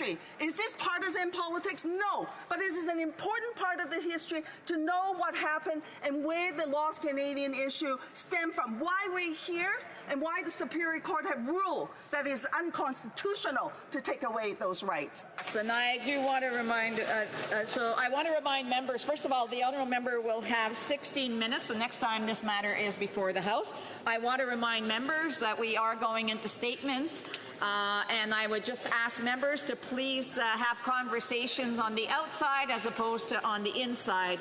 history. Is this partisan politics? No. But it is an important part of the history to know what happened and where the Lost Canadian issue stemmed from, why we're here, and why the Superior Court have ruled that it is unconstitutional to take away those rights. And I do want to remind, I want to remind members, first of all, the honourable member will have 16 minutes the next time this matter is before the House. I want to remind members that we are going into statements, and I would just ask members to please have conversations on the outside as opposed to on the inside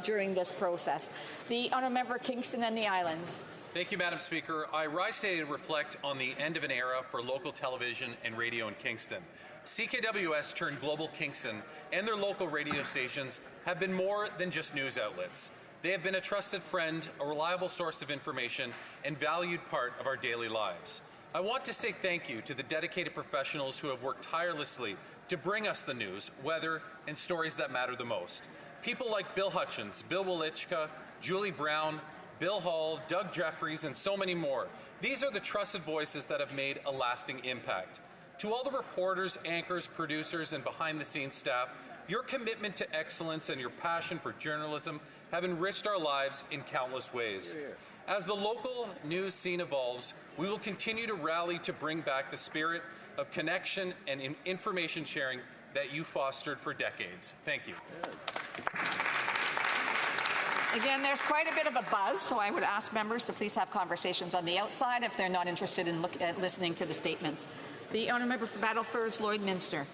during this process. The honourable member Kingston and the Islands. Thank you, Madam Speaker. I rise today to reflect on the end of an era for local television and radio in Kingston. CKWS turned global Kingston and their local radio stations have been more than just news outlets. They have been a trusted friend, a reliable source of information, and valued part of our daily lives. I want to say thank you to the dedicated professionals who have worked tirelessly to bring us the news, weather, and stories that matter the most. People like Bill Hutchins, Bill Wolichka, Julie Brown, Bill Hall, Doug Jeffries, and so many more. These are the trusted voices that have made a lasting impact. To all the reporters, anchors, producers, and behind-the-scenes staff, your commitment to excellence and your passion for journalism have enriched our lives in countless ways. As the local news scene evolves, we will continue to rally to bring back the spirit of connection and information sharing that you fostered for decades. Thank you. Again, there's quite a bit of a buzz, so I would ask members to please have conversations on the outside if they're not interested in listening to the statements. The honourable member for Battleford's Lloydminster.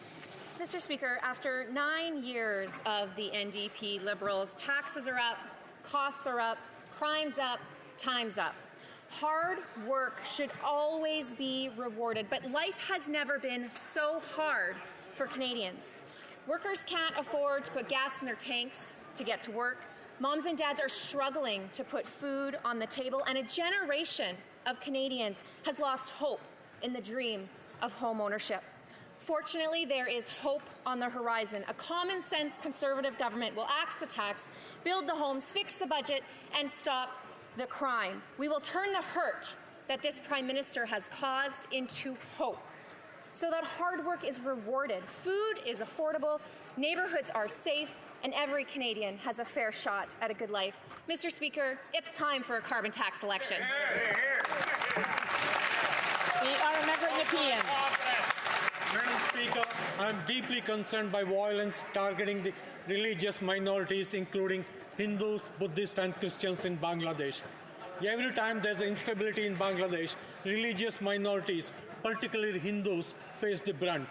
Mr. Speaker, after 9 years of the NDP Liberals, taxes are up, costs are up, crime's up, time's up. Hard work should always be rewarded, but life has never been so hard for Canadians. Workers can't afford to put gas in their tanks to get to work. Moms and dads are struggling to put food on the table, and a generation of Canadians has lost hope in the dream of home ownership. Fortunately, there is hope on the horizon. A common-sense Conservative government will axe the tax, build the homes, fix the budget, and stop the crime. We will turn the hurt that this Prime Minister has caused into hope, so that hard work is rewarded, food is affordable, neighbourhoods are safe, and every Canadian has a fair shot at a good life. Mr. Speaker, it's time for a carbon tax election. The honourable member Nepean. Madam Speaker, I am deeply concerned by violence targeting the religious minorities, including Hindus, Buddhists, and Christians in Bangladesh. Every time there's instability in Bangladesh, religious minorities, particularly Hindus, face the brunt.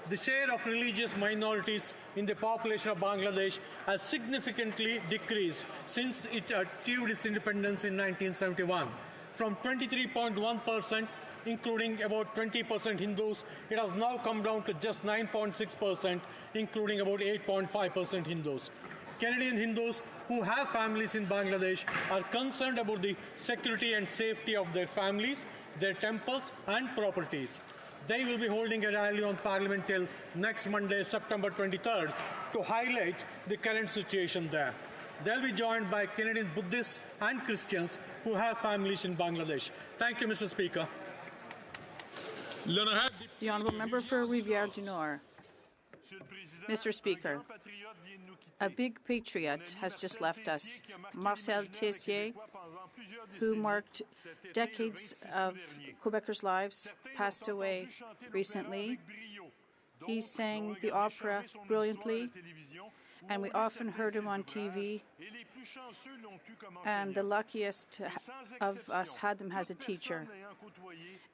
The share of religious minorities in the population of Bangladesh has significantly decreased since it achieved its independence in 1971. From 23.1%, including about 20% Hindus, it has now come down to just 9.6%, including about 8.5% Hindus. Canadian Hindus who have families in Bangladesh are concerned about the security and safety of their families, their temples, and properties. They will be holding a rally on Parliament Hill next Monday, September 23rd, to highlight the current situation there. They'll be joined by Canadian Buddhists and Christians who have families in Bangladesh. Thank you, Mr. Speaker. The honourable member for Rivière-du-Nord. Mr. Speaker, a big patriot has just left us. Marcel Tessier, who marked decades of Quebecers' lives, passed away recently. He sang the opera brilliantly, and we often heard him on TV, and the luckiest of us had him as a teacher.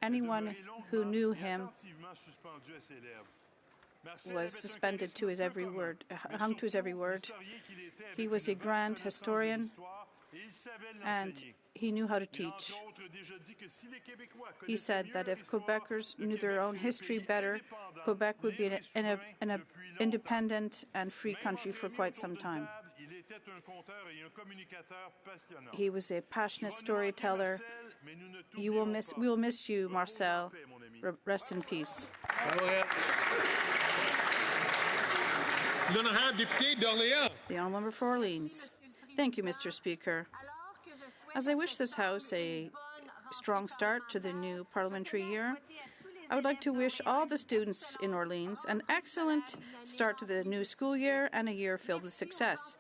Anyone who knew him was suspended to his every word, hung to his every word. He was a grand historian, and he knew how to teach. He said that if Quebecers knew their own history better, Quebec would be an independent and free country for quite some time. He was a passionate storyteller. We will miss you, Marcel. Rest in peace. The honourable member for Orleans. Thank you, Mr. Speaker. As I wish this House a strong start to the new parliamentary year, I would like to wish all the students in Orleans an excellent start to the new school year and a year filled with success.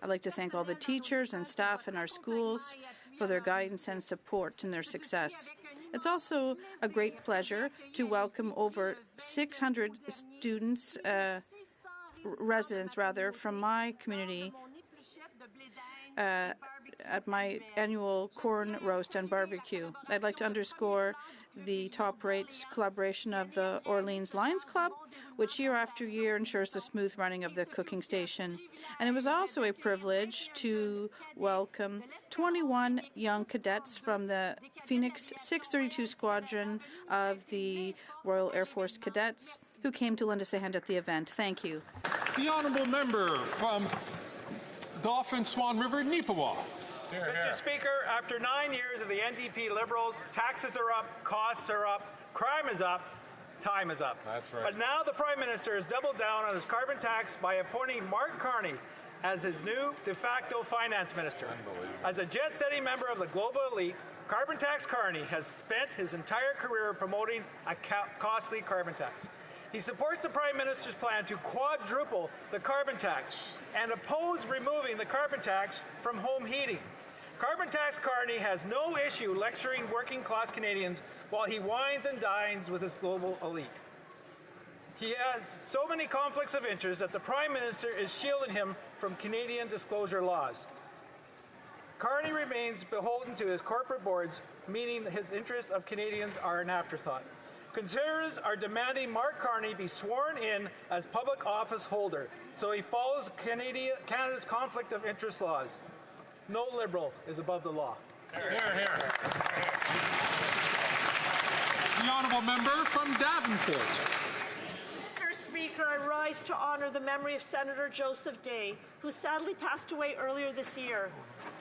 I'd like to thank all the teachers and staff in our schools for their guidance and support in their success. It's also a great pleasure to welcome over 600 students, residents from my community at my annual corn roast and barbecue. I'd like to underscore the top-rate collaboration of the Orleans Lions Club, which year after year ensures the smooth running of the cooking station. And it was also a privilege to welcome 21 young cadets from the Phoenix 632 Squadron of the Royal Air Force Cadets who came to lend us a hand at the event. Thank you. The honourable member from Dauphin Swan River, Neepawa. Mr. Speaker, after 9 years of the NDP Liberals, taxes are up, costs are up, crime is up, time is up. That's right. But now the Prime Minister has doubled down on his carbon tax by appointing Mark Carney as his new de facto finance minister. As a jet-setting member of the global elite, Carbon Tax Carney has spent his entire career promoting a costly carbon tax. He supports the Prime Minister's plan to quadruple the carbon tax and oppose removing the carbon tax from home heating. Carbon Tax Carney has no issue lecturing working-class Canadians while he wines and dines with his global elite. He has so many conflicts of interest that the Prime Minister is shielding him from Canadian disclosure laws. Carney remains beholden to his corporate boards, meaning his interests of Canadians are an afterthought. Conservatives are demanding Mark Carney be sworn in as public office holder, so he follows Canada's conflict of interest laws. No Liberal is above the law. Hear, hear. The honourable member from Davenport. Mr. Speaker, I rise to honour the memory of Senator Joseph Day, who sadly passed away earlier this year.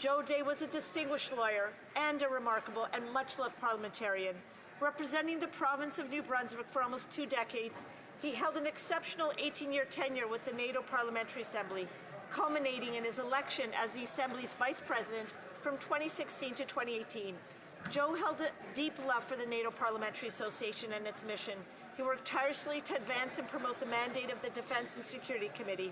Joe Day was a distinguished lawyer and a remarkable and much-loved parliamentarian. Representing the province of New Brunswick for almost 2 decades, he held an exceptional 18-year tenure with the NATO Parliamentary Assembly, culminating in his election as the Assembly's Vice President from 2016 to 2018. Joe held a deep love for the NATO Parliamentary Association and its mission. He worked tirelessly to advance and promote the mandate of the Defence and Security Committee.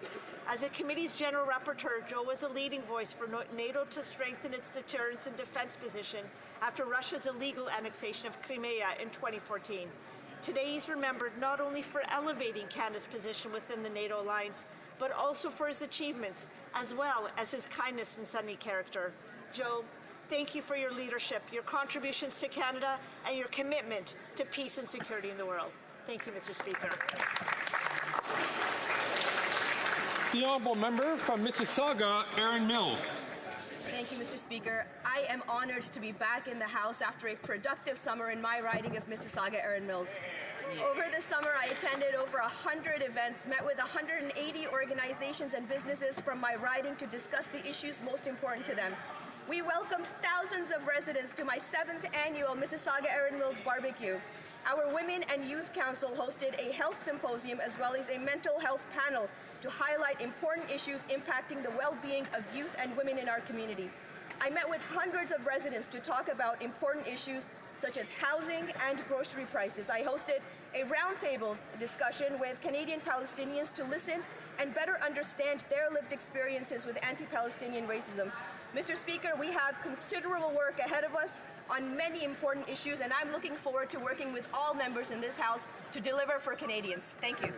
As the committee's General Rapporteur, Joe was a leading voice for NATO to strengthen its deterrence and defence position after Russia's illegal annexation of Crimea in 2014. Today he's remembered not only for elevating Canada's position within the NATO alliance, but also for his achievements, as well as his kindness and sunny character. Joe, thank you for your leadership, your contributions to Canada, and your commitment to peace and security in the world. Thank you, Mr. Speaker. The honourable member from Mississauga, Erin Mills. Thank you, Mr. Speaker. I am honoured to be back in the House after a productive summer in my riding of Mississauga, Erin Mills. Over the summer, I attended over 100 events, met with 180 organizations and businesses from my riding to discuss the issues most important to them. We welcomed thousands of residents to my 7th annual Mississauga Erin Mills Barbecue. Our Women and Youth Council hosted a health symposium as well as a mental health panel to highlight important issues impacting the well-being of youth and women in our community. I met with hundreds of residents to talk about important issues such as housing and grocery prices. I hosted a roundtable discussion with Canadian Palestinians to listen and better understand their lived experiences with anti-Palestinian racism. Mr. Speaker, we have considerable work ahead of us on many important issues, and I'm looking forward to working with all members in this House to deliver for Canadians. Thank you.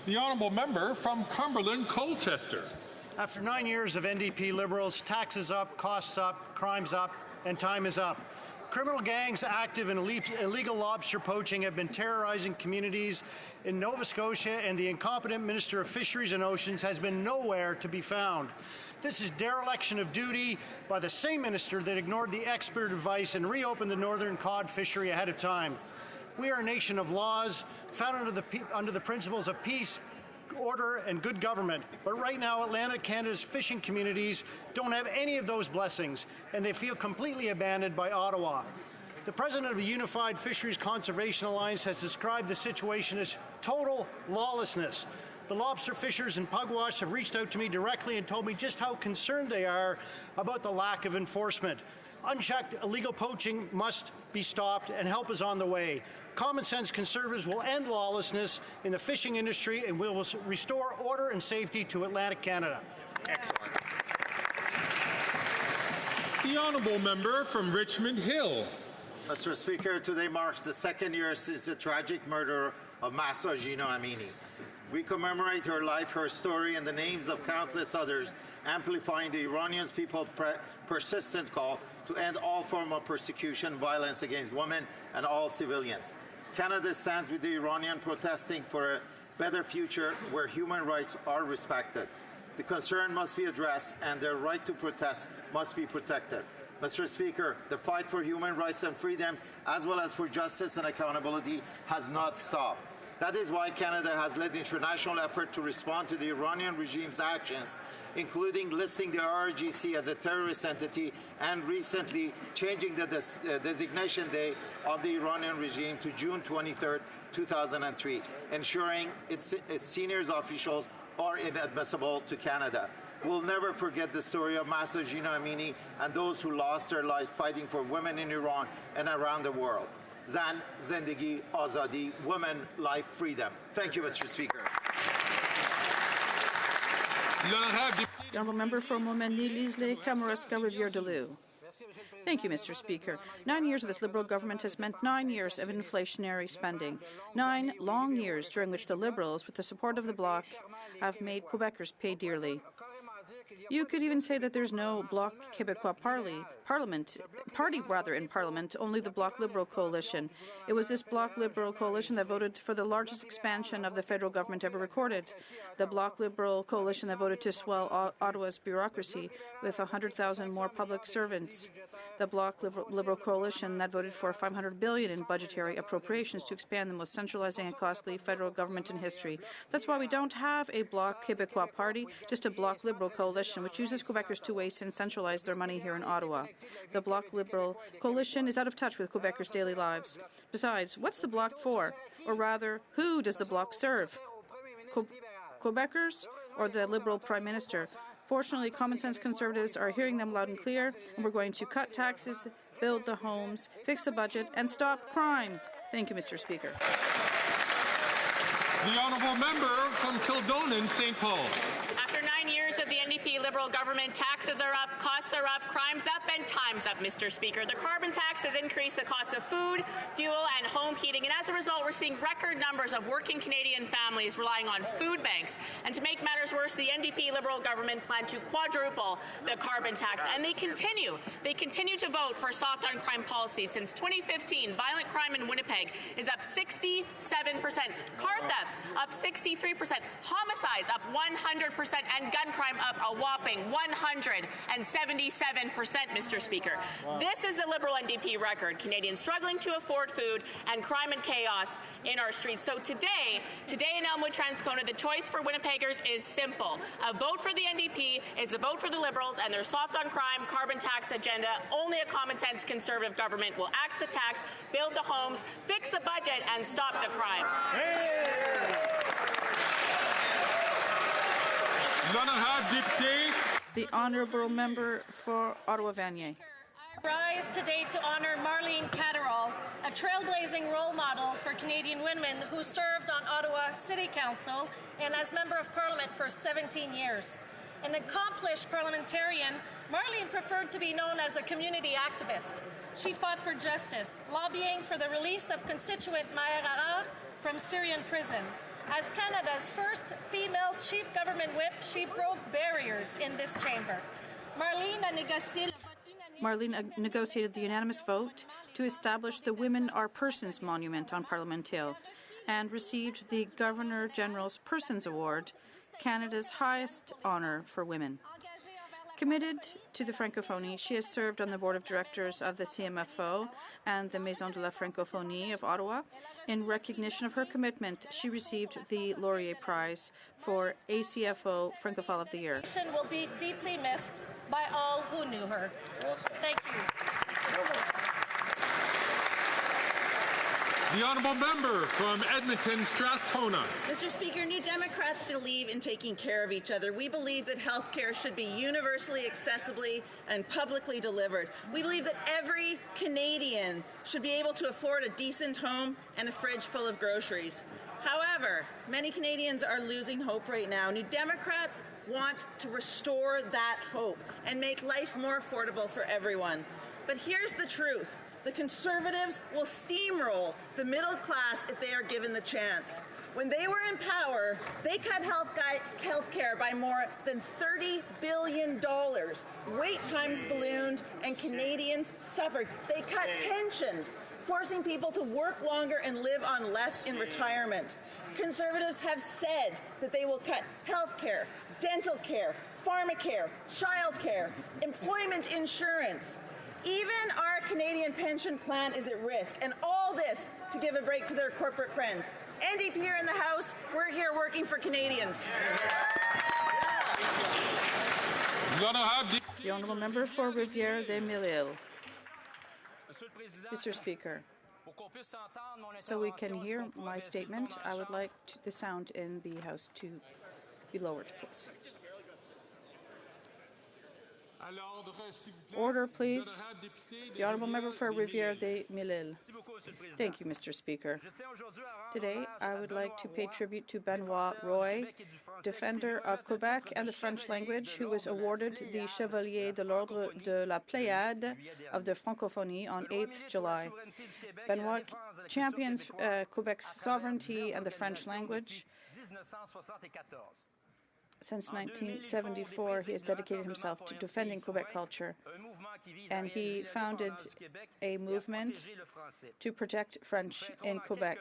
The honourable member from Cumberland, Colchester. After 9 years of NDP Liberals, taxes up, costs up, crimes up, and time is up. Criminal gangs active in illegal lobster poaching have been terrorizing communities in Nova Scotia, and the incompetent Minister of Fisheries and Oceans has been nowhere to be found. This is dereliction of duty by the same minister that ignored the expert advice and reopened the northern cod fishery ahead of time. We are a nation of laws, founded under the principles of peace, order, and good government. But right now, Atlantic Canada's fishing communities don't have any of those blessings, and they feel completely abandoned by Ottawa. The president of the Unified Fisheries Conservation Alliance has described the situation as total lawlessness. The lobster fishers in Pugwash have reached out to me directly and told me just how concerned they are about the lack of enforcement. Unchecked illegal poaching must be stopped, and help is on the way. Common sense Conservatives will end lawlessness in the fishing industry and will restore order and safety to Atlantic Canada. Excellent. The honourable member from Richmond Hill. Mr. Speaker, today marks the second year since the tragic murder of Mahsa Jina Amini. We commemorate her life, her story, and the names of countless others, amplifying the Iranian people's persistent call to end all form of persecution, violence against women and all civilians. Canada stands with the Iranian protesting for a better future where human rights are respected. The concern must be addressed and their right to protest must be protected. Mr. Speaker, the fight for human rights and freedom, as well as for justice and accountability, has not stopped. That is why Canada has led the international effort to respond to the Iranian regime's actions, including listing the IRGC as a terrorist entity and recently changing the designation day of the Iranian regime to June 23, 2003, ensuring its senior officials are inadmissible to Canada. We'll never forget the story of Mahsa Jina Amini and those who lost their life fighting for women in Iran and around the world. Zan, Zindagi, Azadi, women, life, freedom. Thank you, Mr. Speaker. The honourable member for Montmagny, Lisley, Kamouraska, Rivière-du-Loup. Thank you, Mr. Speaker. 9 years of this Liberal government has meant 9 years of inflationary spending. 9 long years during which the Liberals, with the support of the Bloc, have made Quebecers pay dearly. You could even say that there's no Bloc Québécois party in Parliament, only the Bloc Liberal coalition. It was this Bloc Liberal coalition that voted for the largest expansion of the federal government ever recorded. The Bloc Liberal coalition that voted to swell Ottawa's bureaucracy with 100,000 more public servants. The Bloc Liberal coalition that voted for $500 billion in budgetary appropriations to expand the most centralizing and costly federal government in history. That's why we don't have a Bloc Québécois party, just a Bloc Liberal coalition, which uses Quebecers to waste and centralize their money here in Ottawa. The Bloc Liberal coalition is out of touch with Quebecers' daily lives. Besides, what's the Bloc for? Or rather, who does the Bloc serve? Quebecers or the Liberal Prime Minister? Fortunately, common sense Conservatives are hearing them loud and clear, and we're going to cut taxes, build the homes, fix the budget, and stop crime. Thank you, Mr. Speaker. The honourable member from Kildonan, St. Paul. After 9 years of the NDP Liberal government, taxes are up, costs are up, crime's up, and time's up, Mr. Speaker. The carbon tax has increased the cost of food, fuel, and home heating, and as a result, we're seeing record numbers of working Canadian families relying on food banks. And to make matters worse, the NDP Liberal government planned to quadruple the carbon tax, and they continue to vote for soft on crime policy. Since 2015, violent crime in Winnipeg is up 67%, car thefts up 63%, homicides up 100%, and gun crime up a whopping 177%, Mr. Speaker. Wow. This is the Liberal NDP record. Canadians struggling to afford food and crime and chaos in our streets. So today in Elmwood, Transcona, the choice for Winnipeggers is simple. A vote for the NDP is a vote for the Liberals and their soft on crime carbon tax agenda. Only a common sense Conservative government will axe the tax, build the homes, fix the budget, and stop the crime. The honourable member for Ottawa-Vanier. I rise today to honour Marlene Catterall, a trailblazing role model for Canadian women who served on Ottawa City Council and as Member of Parliament for 17 years. An accomplished parliamentarian, Marlene preferred to be known as a community activist. She fought for justice, lobbying for the release of constituent Maher Arar from Syrian prison. As Canada's first female chief government whip, she broke barriers in this chamber. Marlene negotiated the unanimous vote to establish the Women Are Persons Monument on Parliament Hill and received the Governor-General's Persons Award, Canada's highest honour for women. Committed to the Francophonie, she has served on the board of directors of the CMFO and the Maison de la Francophonie of Ottawa. In recognition of her commitment, she received the Laurier Prize for ACFO Francophile of the Year. She will be deeply missed by all who knew her. Thank you. The honourable member from Edmonton Strathcona. Mr. Speaker, New Democrats believe in taking care of each other. We believe that health care should be universally, accessibly, and publicly delivered. We believe that every Canadian should be able to afford a decent home and a fridge full of groceries. However, many Canadians are losing hope right now. New Democrats want to restore that hope and make life more affordable for everyone. But here's the truth. The Conservatives will steamroll the middle class if they are given the chance. When they were in power, they cut health care by more than $30 billion. Wait times ballooned and Canadians suffered. They cut pensions, forcing people to work longer and live on less in retirement. Conservatives have said that they will cut health care, dental care, pharmacare, child care, employment insurance. Even our Canadian pension plan is at risk, and all this to give a break to their corporate friends. NDP here in the House, we're here working for Canadians. The honourable member for Rivière-des-Mille. Mr. Speaker, so we can hear my statement, I would like the sound in the House to be lowered, please. Order, please. The honourable member for Rivière-des-Mille. Thank you, Mr. Speaker. Today, I would like to pay tribute to Benoit Roy, defender of Quebec and the French language, who was awarded the Chevalier de l'Ordre de la Pléiade of the Francophonie on 8th July. Benoit champions Quebec's sovereignty and the French language. Since 1974, he has dedicated himself to defending Quebec culture, and he founded a movement to protect French in Quebec.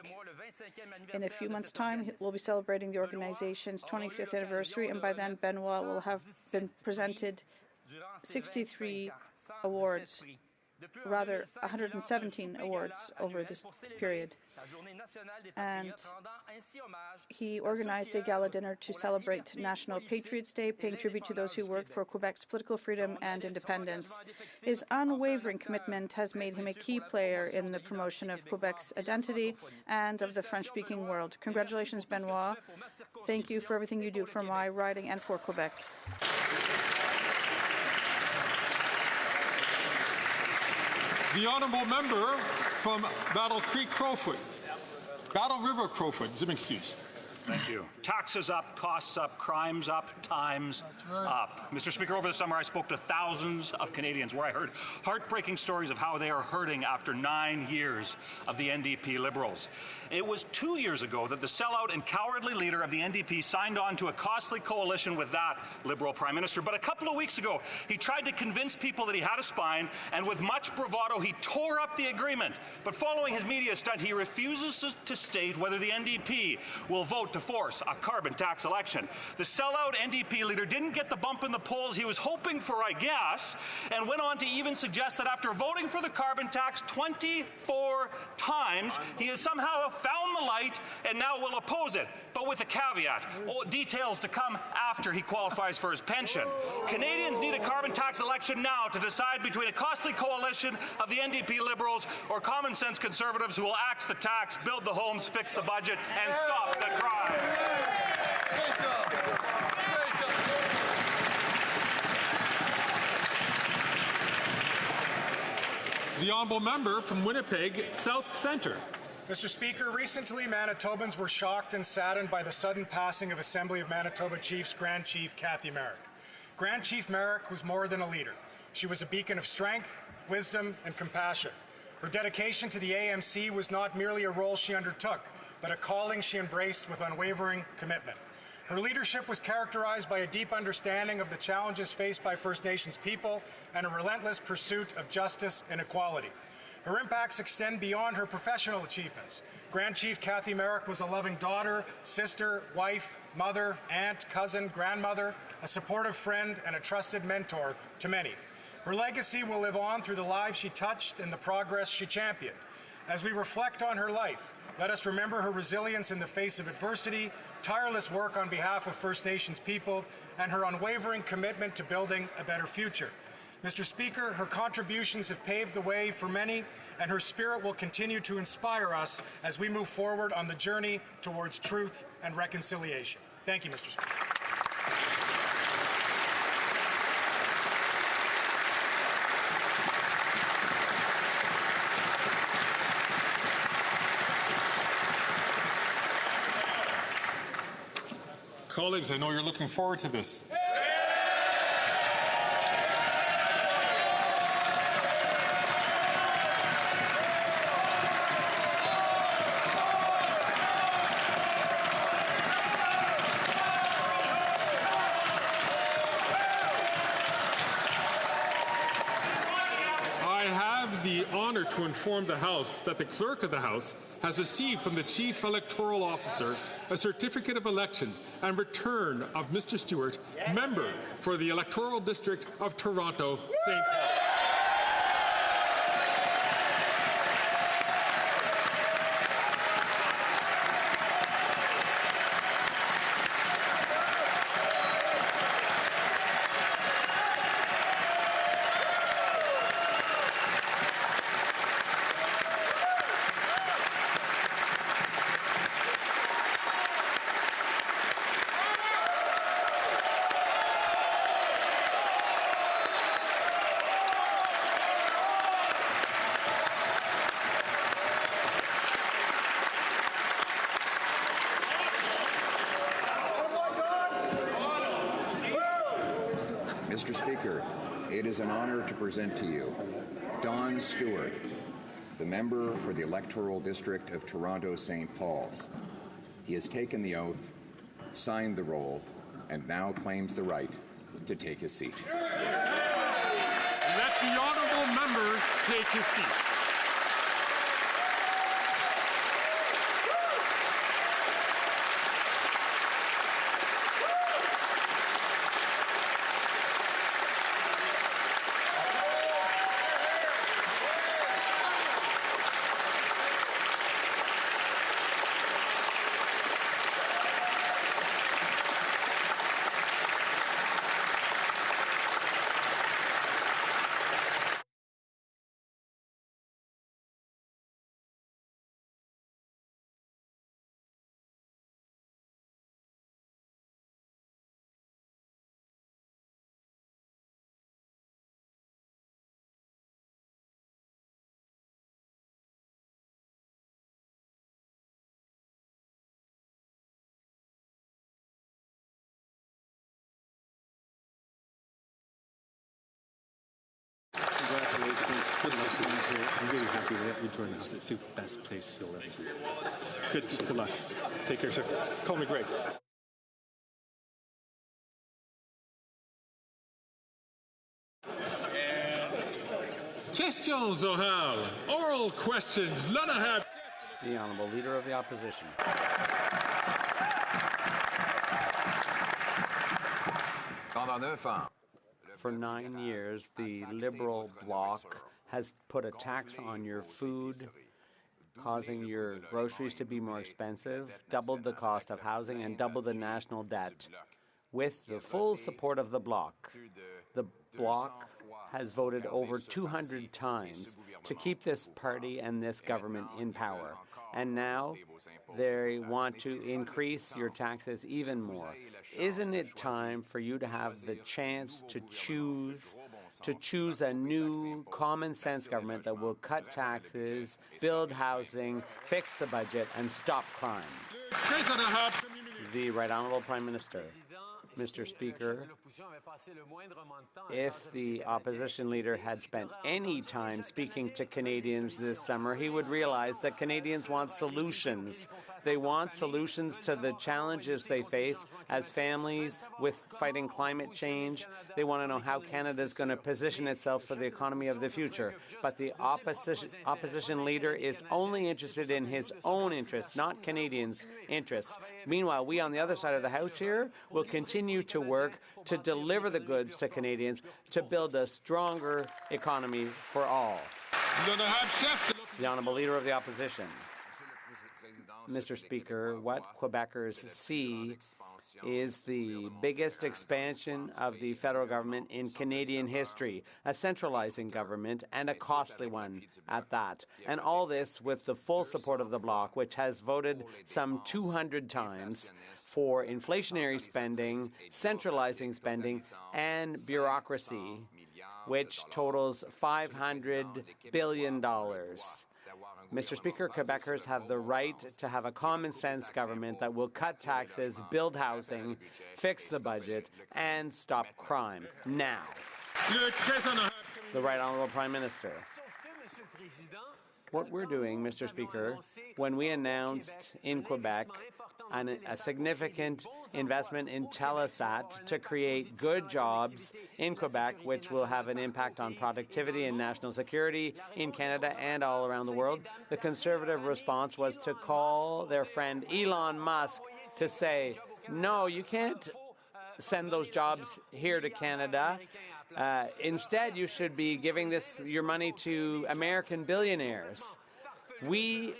In a few months' time, we'll be celebrating the organization's 25th anniversary, and by then, Benoit will have been presented 63 awards, rather 117 awards over this period. And he organized a gala dinner to celebrate National Patriots' Day, paying tribute to those who worked for Quebec's political freedom and independence. His unwavering commitment has made him a key player in the promotion of Quebec's identity and of the French-speaking world. Congratulations, Benoit. Thank you for everything you do for my riding and for Quebec. The honourable member from Battle Creek Crowfoot. Battle River Crowfoot, je m'excuse. Thank you. Taxes up, costs up, crimes up, times up. Mr. Speaker, over the summer I spoke to thousands of Canadians where I heard heartbreaking stories of how they are hurting after 9 years of the NDP Liberals. It was 2 years ago that the sellout and cowardly leader of the NDP signed on to a costly coalition with that Liberal Prime Minister. But a couple of weeks ago, he tried to convince people that he had a spine, and with much bravado, he tore up the agreement. But following his media stunt, he refuses to state whether the NDP will vote to force a carbon tax election. The sellout NDP leader didn't get the bump in the polls he was hoping for, I guess, and went on to even suggest that after voting for the carbon tax 24 times, he has somehow found the light and now will oppose it, but with a caveat. Details to come after he qualifies for his pension. Canadians need a carbon tax election now to decide between a costly coalition of the NDP Liberals or common sense Conservatives who will axe the tax, build the homes, fix the budget, and stop the crime. The honourable member from Winnipeg South Centre. Mr. Speaker, recently Manitobans were shocked and saddened by the sudden passing of Assembly of Manitoba Chiefs Grand Chief Cathy Merrick. Grand Chief Merrick was more than a leader. She was a beacon of strength, wisdom, and compassion. Her dedication to the AMC was not merely a role she undertook, but a calling she embraced with unwavering commitment. Her leadership was characterized by a deep understanding of the challenges faced by First Nations people and a relentless pursuit of justice and equality. Her impacts extend beyond her professional achievements. Grand Chief Cathy Merrick was a loving daughter, sister, wife, mother, aunt, cousin, grandmother, a supportive friend, and a trusted mentor to many. Her legacy will live on through the lives she touched and the progress she championed. As we reflect on her life, let us remember her resilience in the face of adversity, tireless work on behalf of First Nations people, and her unwavering commitment to building a better future. Mr. Speaker, her contributions have paved the way for many, and her spirit will continue to inspire us as we move forward on the journey towards truth and reconciliation. Thank you, Mr. Speaker. Colleagues, I know you're looking forward to this. The honor to inform the House that the Clerk of the House has received from the Chief Electoral Officer a certificate of election and return of Mr. Stewart, member for the Electoral District of Toronto, St. Paul. Mr. Speaker, it is an honor to present to you Don Stewart, the member for the Electoral District of Toronto St. Paul's. He has taken the oath, signed the roll, and now claims the right to take his seat. Let the honourable member take his seat. Congratulations. Good luck to you here. I'm really happy that you joined us. It's the best place you'll ever be. Good luck. Take care, sir. Call me Greg. Questions orales. Oral questions. Lanahab. The Honourable Leader of the Opposition. For 9 years, the Liberal bloc has put a tax on your food, causing your groceries to be more expensive, doubled the cost of housing, and doubled the national debt. With the full support of the bloc has voted over 200 times to keep this party and this government in power. And now they want to increase your taxes even more. Isn't it time for you to have the chance to choose a new common sense government that will cut taxes, build housing, fix the budget, and stop crime? The Right Honourable Prime Minister. Mr. Speaker, if the opposition leader had spent any time speaking to Canadians this summer, he would realize that Canadians want solutions. They want solutions to the challenges they face as families with fighting climate change. They want to know how Canada is going to position itself for the economy of the future. But the opposition leader is only interested in his own interests, not Canadians' interests. Meanwhile, we on the other side of the House here will continue to work to deliver the goods to Canadians to build a stronger economy for all. The Honourable Leader of the Opposition. Mr. Speaker, what Quebecers see is the biggest expansion of the federal government in Canadian history, a centralizing government and a costly one at that. And all this with the full support of the Bloc, which has voted some 200 times for inflationary spending, centralizing spending, and bureaucracy, which totals $500 billion. Mr. Speaker, Quebecers have the right to have a common-sense government that will cut taxes, build housing, fix the budget, and stop crime now. The Right Honourable Prime Minister. What we're doing, Mr. Speaker, when we announced in Quebec a significant investment in Telesat to create good jobs in Quebec, which will have an impact on productivity and national security in Canada and all around the world, the Conservative response was to call their friend Elon Musk to say, no, you can't send those jobs here to Canada. Instead, you should be giving your money to American billionaires. We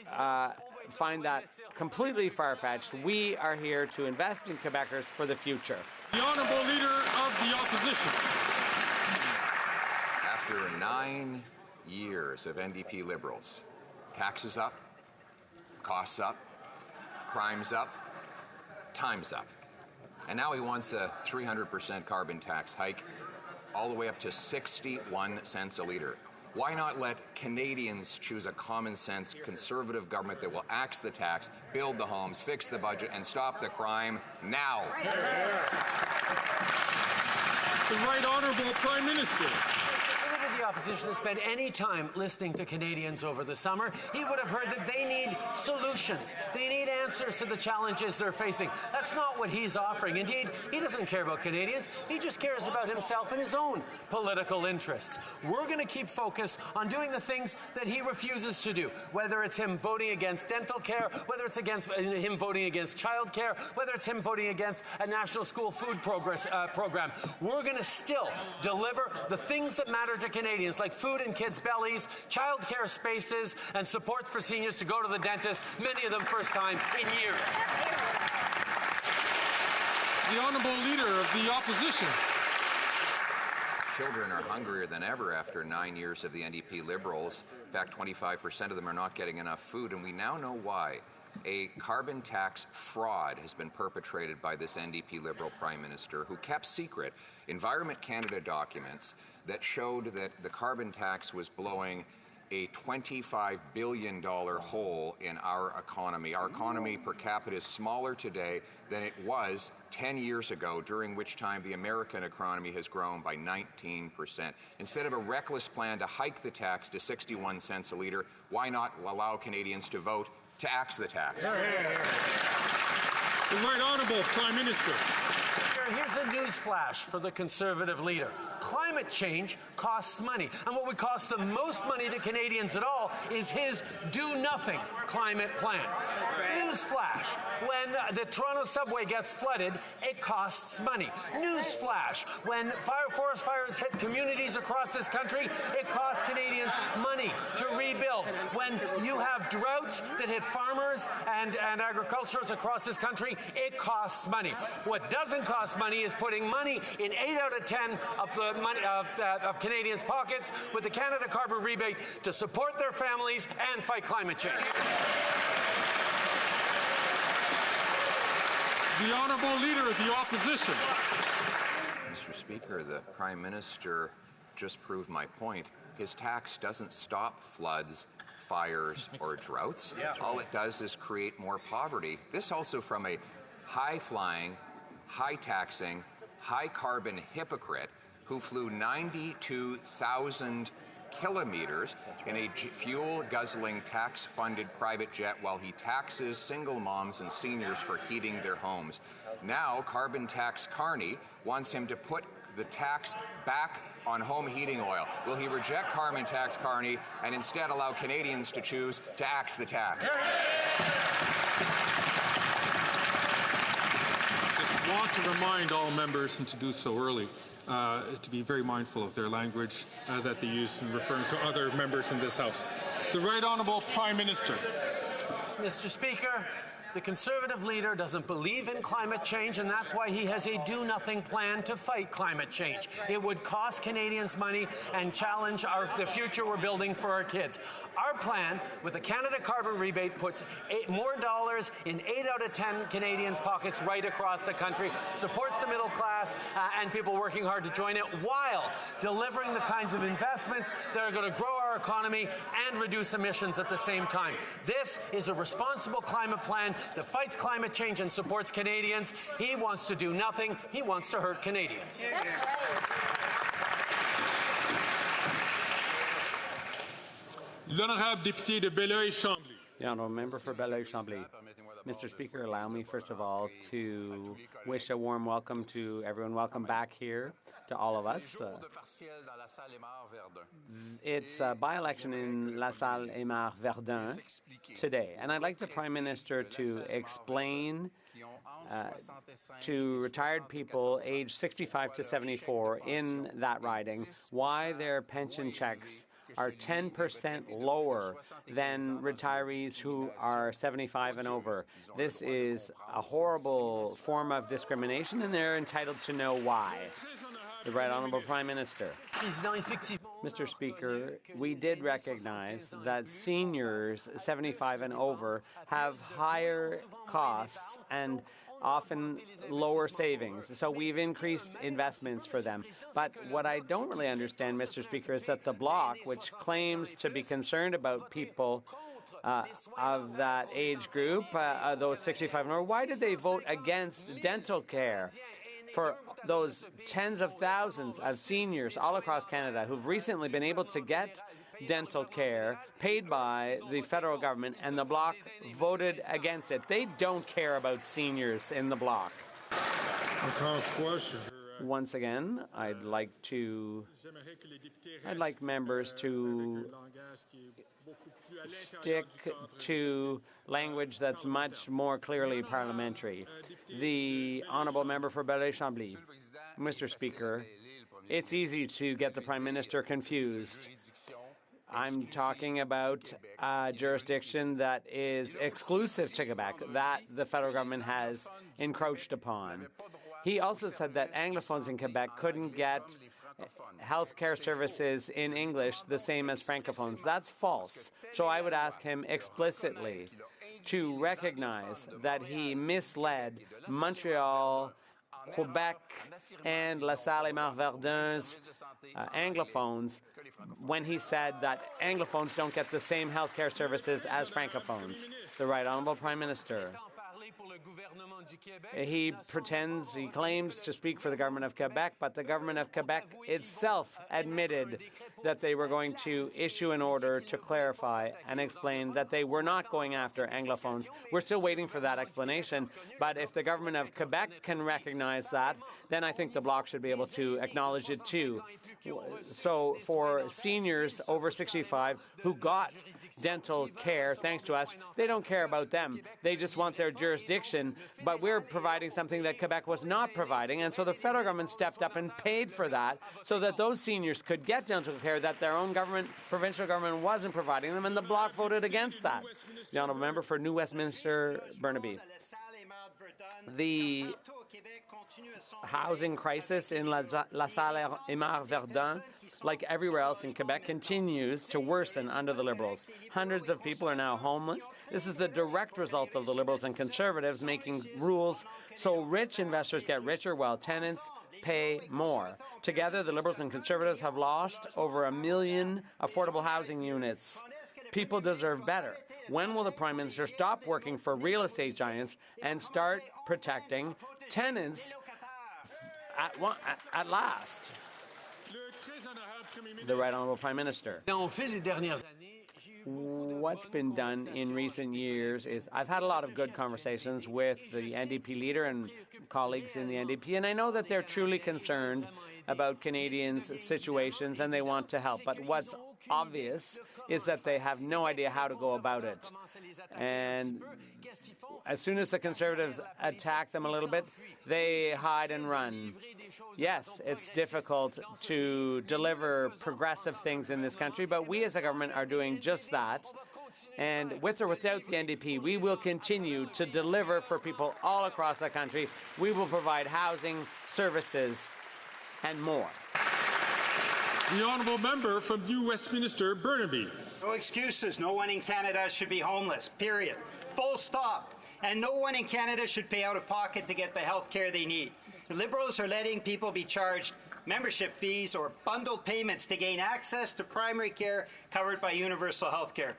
find that completely far-fetched. We are here to invest in Quebecers for the future. The Honourable Leader of the Opposition. After 9 years of NDP Liberals, taxes up, costs up, crimes up, time's up. And now he wants a 300% carbon tax hike, all the way up to 61 cents a litre. Why not let Canadians choose a common-sense Conservative government that will axe the tax, build the homes, fix the budget, and stop the crime now? The Right Honourable Prime Minister. If the opposition had spent any time listening to Canadians over the summer, he would have heard that they need solutions. They need answers to the challenges they're facing. That's not what he's offering. Indeed, he doesn't care about Canadians. He just cares about himself and his own political interests. We're going to keep focused on doing the things that he refuses to do, whether it's him voting against dental care, whether it's him voting against child care, whether it's him voting against a national school food program. We're going to still deliver the things that matter to Canadians, like food in kids' bellies, child care spaces, and supports for seniors to go to the dentist, many of them first time in years. The Honourable Leader of the Opposition. Children are hungrier than ever after 9 years of the NDP Liberals. In fact, 25% of them are not getting enough food, and we now know why. A carbon tax fraud has been perpetrated by this NDP Liberal Prime Minister, who kept secret Environment Canada documents that showed that the carbon tax was blowing a $25 billion hole in our economy. Our economy per capita is smaller today than it was 10 years ago, during which time the American economy has grown by 19%. Instead of a reckless plan to hike the tax to 61 cents a litre, why not allow Canadians to vote to axe the tax? The Right Honourable Prime Minister. Here's a news flash for the Conservative leader. Climate change costs money. And what would cost the most money to Canadians at all is his do-nothing climate plan. News flash. When the Toronto subway gets flooded, it costs money. News flash. When forest fires hit communities across this country, it costs Canadians money to rebuild. When you have droughts that hit farmers and agriculturists across this country, it costs money. What doesn't cost money is putting money in 8 out of 10 of the money of Canadians' pockets with the Canada Carbon Rebate to support their families and fight climate change. The Honourable Leader of the Opposition. Mr. Speaker, the Prime Minister just proved my point. His tax doesn't stop floods, fires, or droughts. All it does is create more poverty. This also from a high-flying, high-taxing, high-carbon hypocrite who flew 92,000 kilometers in a fuel-guzzling, tax-funded private jet while he taxes single moms and seniors for heating their homes. Now, carbon tax Carney wants him to put the tax back on home heating oil. Will he reject carbon tax Carney and instead allow Canadians to choose to axe the tax? Just want to remind all members, and to do so early, to be very mindful of their language that they use in referring to other members in this House. The Right Honourable Prime Minister. Mr. Speaker, the Conservative leader doesn't believe in climate change, and that's why he has a do-nothing plan to fight climate change. It would cost Canadians money and challenge the future we're building for our kids. Our plan, with the Canada Carbon Rebate, puts more dollars in 8 out of 10 Canadians' pockets right across the country, supports the middle class and people working hard to join it, while delivering the kinds of investments that are going to grow our economy and reduce emissions at the same time. This is a responsible climate plan that fights climate change and supports Canadians. He wants to do nothing. He wants to hurt Canadians. L'honorable député de Belleuil-Chambly. The honourable member for Belleuil-Chambly. Mr. Speaker, allow me first of all to wish a warm welcome to everyone. Welcome back here to all of us. It's a by-election in La Salle Aymar Verdun today, and I'd like the Prime Minister to explain to retired people aged 65 to 74 in that riding why their pension checks are 10% lower than retirees who are 75 and over. This is a horrible form of discrimination, and they're entitled to know why. The Right Honourable Prime Minister. Mr. Speaker, we did recognize that seniors 75 and over have higher costs and often lower savings. So we've increased investments for them. But what I don't really understand, Mr. Speaker, is that the Bloc, which claims to be concerned about people of that age group, those 65 and over, why did they vote against dental care for those tens of thousands of seniors all across Canada who've recently been able to get dental care paid by the federal government, and the Bloc voted against it? They don't care about seniors in the Bloc. Once again, I'd like members to stick to language that's much more clearly parliamentary. The honourable member for Belleuil-Chambly. Mr. Speaker, it's easy to get the Prime Minister confused. I'm talking about a jurisdiction that is exclusive to Quebec, that the federal government has encroached upon. He also said that Anglophones in Quebec couldn't get health care services in English the same as Francophones. That's false. So I would ask him explicitly to recognize that he misled Montreal, Quebec, and La Salle Aymar Verdun's Anglophones when he said that Anglophones don't get the same health care services as Francophones. The Right Honourable Prime Minister. He claims to speak for the government of Quebec, but the government of Quebec itself admitted that they were going to issue an order to clarify and explain that they were not going after Anglophones. We're still waiting for that explanation, but if the government of Quebec can recognize that, then I think the Bloc should be able to acknowledge it too. So for seniors over 65 who got dental care, thanks to us, they don't care about them. They just want their jurisdiction, but we're providing something that Quebec was not providing, and so the federal government stepped up and paid for that so that those seniors could get dental care that their own government, provincial government, wasn't providing them, and the Bloc voted against that. The honourable member for New Westminster, Burnaby. The housing crisis in La Salle Aymar Verdun, like everywhere else in Quebec, continues to worsen under the Liberals. Hundreds of people are now homeless. This is the direct result of the Liberals and Conservatives making rules so rich investors get richer while tenants pay more. Together, the Liberals and Conservatives have lost over 1 million affordable housing units. People deserve better. When will the Prime Minister stop working for real estate giants and start protecting tenants at last? The Right Honourable Prime Minister. What's been done in recent years is I've had a lot of good conversations with the NDP leader and colleagues in the NDP, and I know that they're truly concerned about Canadians' situations and they want to help. But what's obvious is that they have no idea how to go about it. And as soon as the Conservatives attack them a little bit, they hide and run. Yes, it's difficult to deliver progressive things in this country, but we as a government are doing just that. And with or without the NDP, we will continue to deliver for people all across the country. We will provide housing, services, and more. The honourable member from New Westminster, Burnaby. No excuses. No one in Canada should be homeless, period. Full stop. And no one in Canada should pay out of pocket to get the health care they need. The Liberals are letting people be charged membership fees or bundled payments to gain access to primary care covered by universal health care.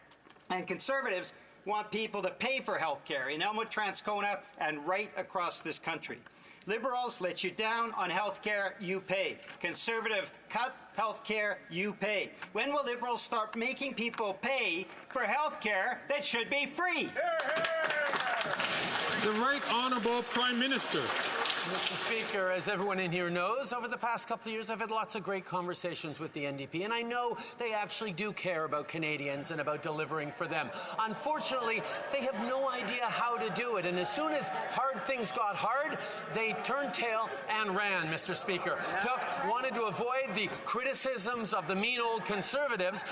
And Conservatives want people to pay for health care in Elmwood, Transcona, and right across this country. Liberals let you down on health care, you pay. Conservative cut health care, you pay. When will Liberals start making people pay for health care that should be free? The Right Honourable Prime Minister. Mr. Speaker, as everyone in here knows, over the past couple of years I've had lots of great conversations with the NDP, and I know they actually do care about Canadians and about delivering for them. Unfortunately, they have no idea how to do it, and as soon as hard things got hard, they turned tail and ran, Mr. Speaker. Wanted to avoid the criticisms of the mean old Conservatives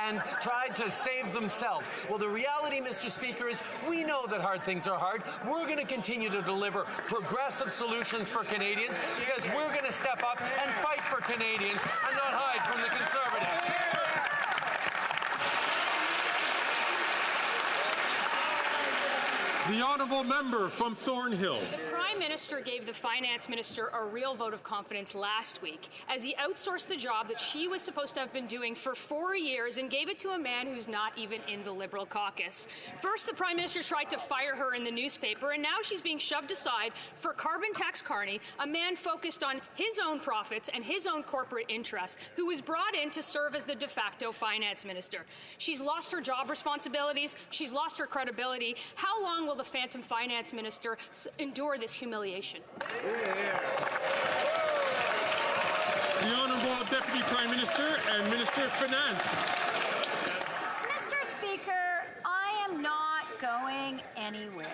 and tried to save themselves. Well, the reality, Mr. Speaker, is we know that hard things are hard. We're going to continue to deliver progressive solutions for Canadians because we're going to step up and fight for Canadians and not hide from the Conservatives. The honourable member from Thornhill. The Prime Minister gave the Finance Minister a real vote of confidence last week as he outsourced the job that she was supposed to have been doing for 4 years and gave it to a man who's not even in the Liberal caucus. First, the Prime Minister tried to fire her in the newspaper, and now she's being shoved aside for Carbon Tax Carney, a man focused on his own profits and his own corporate interests, who was brought in to serve as the de facto Finance Minister. She's lost her job responsibilities. She's lost her credibility. How long will the Phantom Finance Minister endure this humiliation? The Honourable Deputy Prime Minister and Minister of Finance. Mr. Speaker, I am not going anywhere.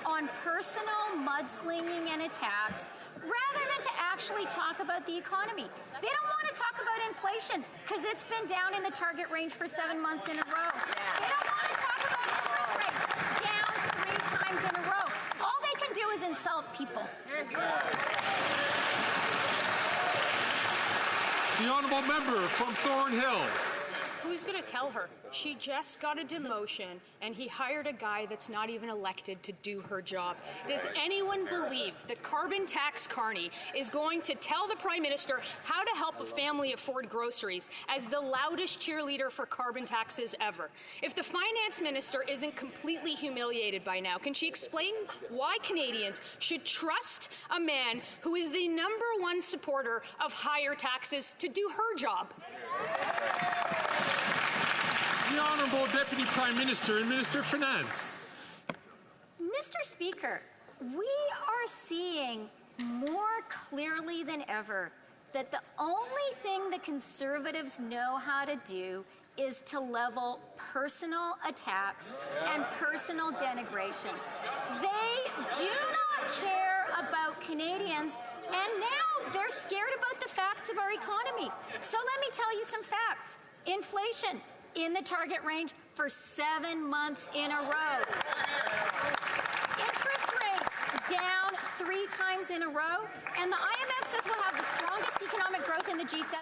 On personal mudslinging and attacks rather than to actually talk about the economy. They don't want to talk about inflation because it's been down in the target range for 7 months in a row. They don't want to talk about interest rates down 3 times in a row. All they can do is insult people. The honourable member from Thornhill. Who's going to tell her? She just got a demotion, and he hired a guy that's not even elected to do her job. Does anyone believe that Carbon Tax Carney is going to tell the Prime Minister how to help a family afford groceries as the loudest cheerleader for carbon taxes ever? If the Finance Minister isn't completely humiliated by now, can she explain why Canadians should trust a man who is the #1 supporter of higher taxes to do her job? The Honourable Deputy Prime Minister and Minister of Finance. Mr. Speaker, we are seeing more clearly than ever that the only thing the Conservatives know how to do is to level personal attacks and personal denigration. They do not care about Canadians, and now they're scared about the facts of our economy. So let me tell you some facts. Inflation in the target range for 7 months in a row. Interest rates down 3 times in a row, and the IMF says we'll have the strongest economic growth in the G7.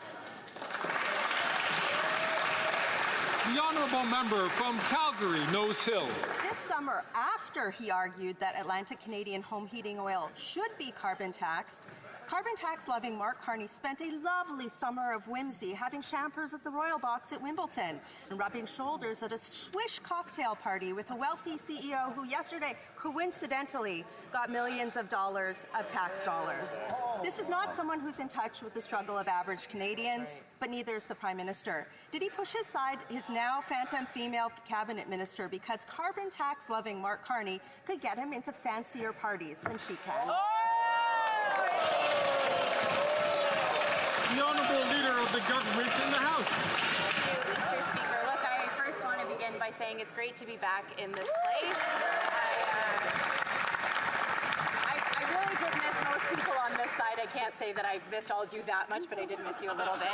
The honourable member from Calgary, Nose Hill. This summer, after he argued that Atlantic Canadian home heating oil should be carbon taxed, Carbon tax-loving Mark Carney spent a lovely summer of whimsy having champers at the Royal Box at Wimbledon and rubbing shoulders at a swish cocktail party with a wealthy CEO who yesterday, coincidentally, got millions of dollars of tax dollars. This is not someone who's in touch with the struggle of average Canadians, but neither is the Prime Minister. Did he push aside his now phantom female cabinet minister because carbon tax-loving Mark Carney could get him into fancier parties than she can? The Honourable Leader of the Government in the House. Thank you, Mr. Speaker. Look, I first want to begin by saying it's great to be back in this place. I really did miss most people on this side. I can't say that I missed all of you that much, but I did miss you a little bit.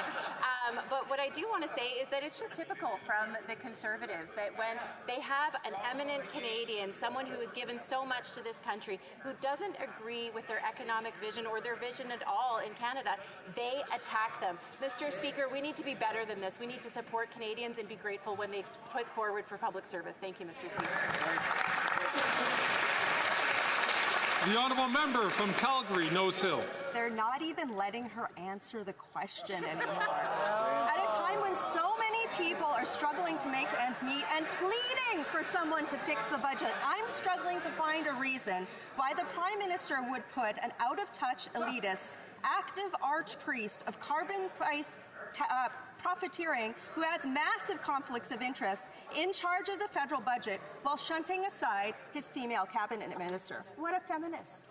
But what I do want to say is that it's just typical from the Conservatives that when they have an eminent Canadian, someone who has given so much to this country, who doesn't agree with their economic vision or their vision at all in Canada, they attack them. Mr. Speaker, we need to be better than this. We need to support Canadians and be grateful when they put forward for public service. Thank you, Mr. Speaker. The Honourable Member from Calgary, Nose Hill. They're not even letting her answer the question anymore. At a time when so many people are struggling to make ends meet and pleading for someone to fix the budget, I'm struggling to find a reason why the Prime Minister would put an out-of-touch elitist, active archpriest of carbon price profiteering who has massive conflicts of interest in charge of the federal budget while shunting aside his female cabinet minister. What a feminist.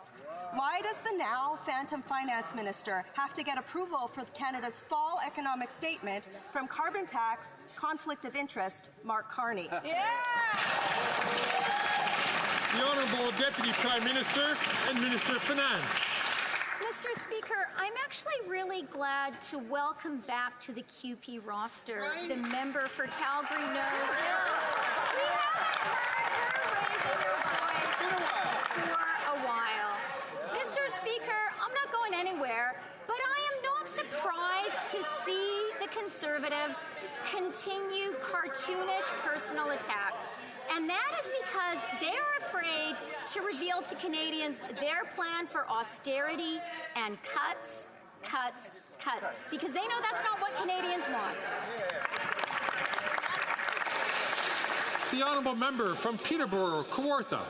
Why does the now phantom finance minister have to get approval for Canada's fall economic statement from carbon tax, conflict of interest, Mark Carney? The Honourable Deputy Prime Minister and Minister of Finance. Mr. Speaker, I'm actually really glad to welcome back to the QP roster the member for Calgary Nose Hill. We haven't heard her raising her voice for a while. Mr. Speaker, I'm not going anywhere, but I am not surprised to see the Conservatives continue cartoonish personal attacks. And that is because they're afraid to reveal to Canadians their plan for austerity and cuts, because they know that's not what Canadians want. The Honourable Member from Peterborough, Kawartha.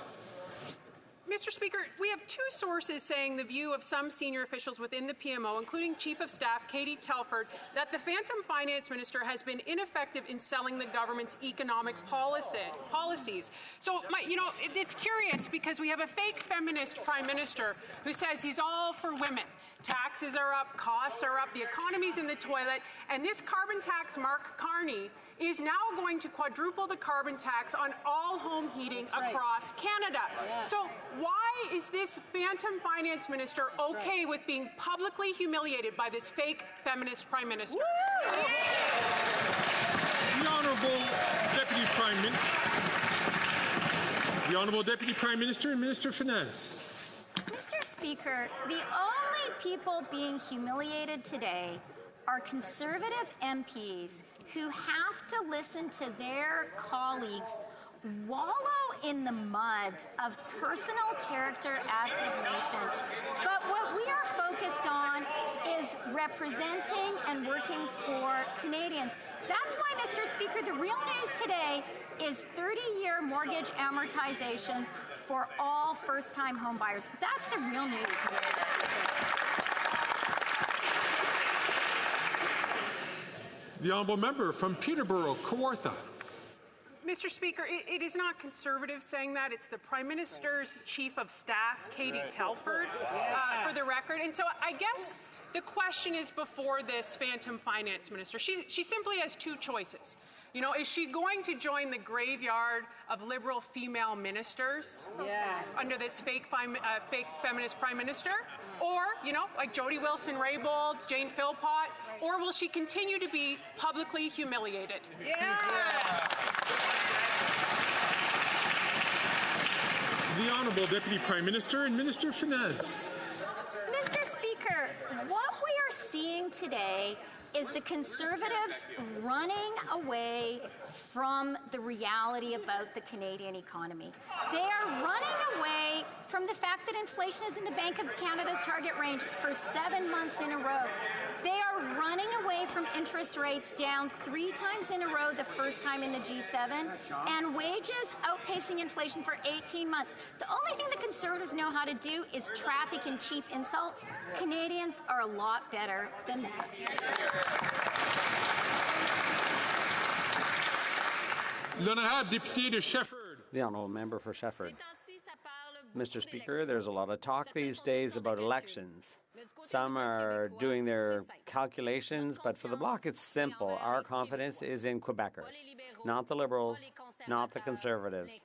Mr. Speaker, we have two sources saying the view of some senior officials within the PMO, including Chief of Staff Katie Telford, that the phantom finance minister has been ineffective in selling the government's economic policies. So, it's curious because we have a fake feminist prime minister who says he's all for women. Taxes are up, costs are up, the economy's in the toilet, and this carbon tax Mark Carney is now going to quadruple the carbon tax on all home heating across Canada. So why is this phantom finance minister okay with being publicly humiliated by this fake feminist prime minister? The Honourable Deputy Prime Minister and Minister of Finance. Mr. Speaker, the only people being humiliated today are Conservative MPs who have to listen to their colleagues wallow in the mud of personal character assassination. But what we are focused on is representing and working for Canadians. That's why, Mr. Speaker, the real news today is 30-year mortgage amortizations for all first-time home buyers. That's the real news, Mr. Speaker. The Honourable Member from Peterborough, Kawartha. Mr. Speaker, it is not Conservatives saying that. It's the Prime Minister's Chief of Staff, Katie Telford, for the record. And so I guess the question is before this phantom finance minister. She simply has two choices. Is she going to join the graveyard of liberal female ministers under this fake feminist prime minister? Or, like Jody Wilson-Raybould, Jane Philpott, or will she continue to be publicly humiliated? The Honourable Deputy Prime Minister and Minister of Finance. Mr. Speaker, what we are seeing today is the Conservatives running away from the reality about the Canadian economy. They are running away from the fact that inflation is in the Bank of Canada's target range for 7 months in a row. They are running away from interest rates down 3 times in a row, the first time in the G7, and wages outpacing inflation for 18 months. The only thing the Conservatives know how to do is traffic in cheap insults. Canadians are a lot better than that. L'honorable député de Shefford. The honourable member for Shefford. Mr. Speaker, there's a lot of talk these days about elections. Some are doing their calculations, but for the Bloc, it's simple. Our confidence is in Quebecers, not the Liberals, not the Conservatives,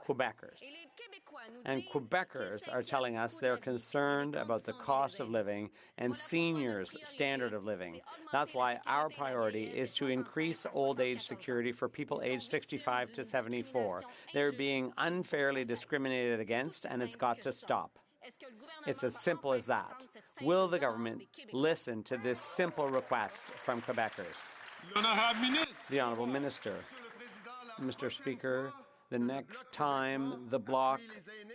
Quebecers. And Quebecers are telling us they're concerned about the cost of living and seniors' standard of living. That's why our priority is to increase old age security for people aged 65 to 74. They're being unfairly discriminated against, and it's got to stop. It's as simple as that. Will the government listen to this simple request from Quebecers? The Honourable Minister. Mr. Speaker, the next time the Bloc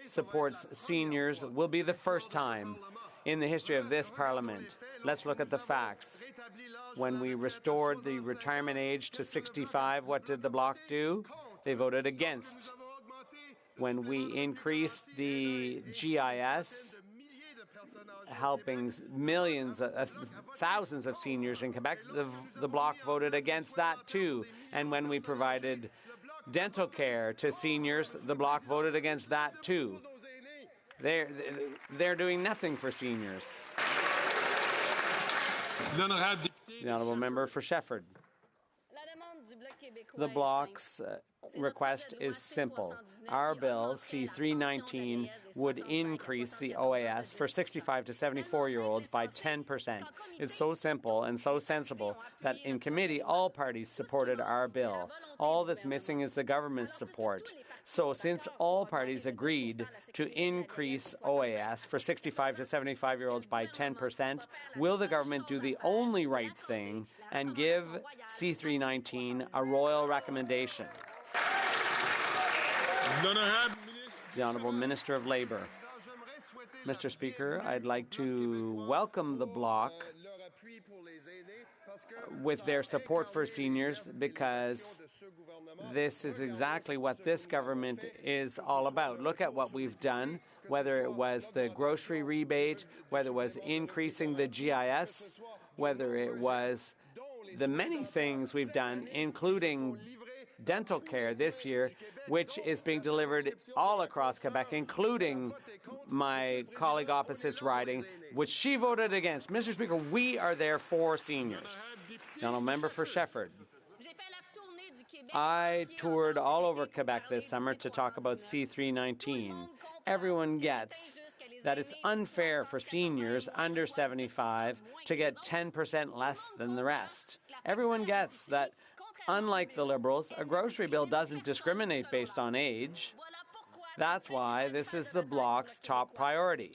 supports seniors will be the first time in the history of this Parliament. Let's look at the facts. When we restored the retirement age to 65, what did the Bloc do? They voted against. When we increased the GIS, helping millions, thousands of seniors in Quebec, the Bloc voted against that too. And when we provided dental care to seniors, the Bloc voted against that too. They're doing nothing for seniors. The honourable member for Shefford. The Bloc's request is simple. Our bill, C-319, would increase the OAS for 65 to 74-year-olds by 10%. It's so simple and so sensible that in committee, all parties supported our bill. All that's missing is the government's support. So since all parties agreed to increase OAS for 65 to 75-year-olds by 10%, will the government do the only right thing and give C-319 a royal recommendation? The Honourable Minister of Labour. Mr. Speaker, I'd like to welcome the Bloc with their support for seniors, because this is exactly what this government is all about. Look at what we've done, whether it was the grocery rebate, whether it was increasing the GIS, whether it was the many things we've done, including dental care this year, which is being delivered all across Quebec, including my colleague opposite's riding, which she voted against. Mr. Speaker, we are there for seniors. The honourable member for Shefford. I toured all over Quebec this summer to talk about C-319. Everyone gets that it's unfair for seniors under 75 to get 10% less than the rest. Everyone gets that, unlike the Liberals, a grocery bill doesn't discriminate based on age. That's why this is the Bloc's top priority.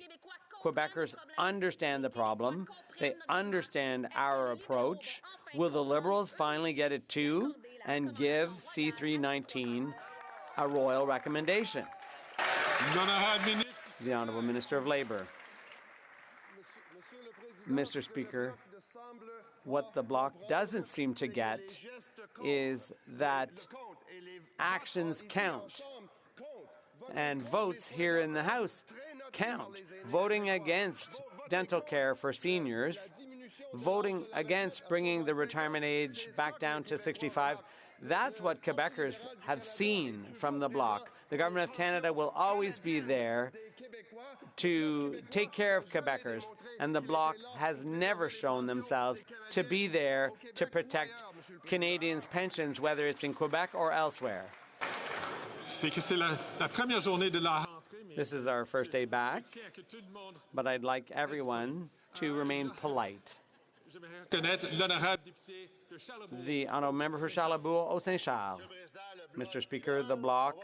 Quebecers understand the problem. They understand our approach. Will the Liberals finally get it too and give C-319 a royal recommendation? The Honourable Minister of Labour. Mr. Speaker, what the Bloc doesn't seem to get is that actions count and votes here in the House count. Voting against dental care for seniors, voting against bringing the retirement age back down to 65, that's what Quebecers have seen from the Bloc. The Government of Canada will always be there to take care of Quebecers, and the Bloc has never shown themselves to be there to protect Canadians' pensions, whether it's in Quebec or elsewhere. This is our first day back, but I'd like everyone to remain polite. The honourable member for Charlebourg-Haut-Saint-Charles. Mr. Speaker, the Bloc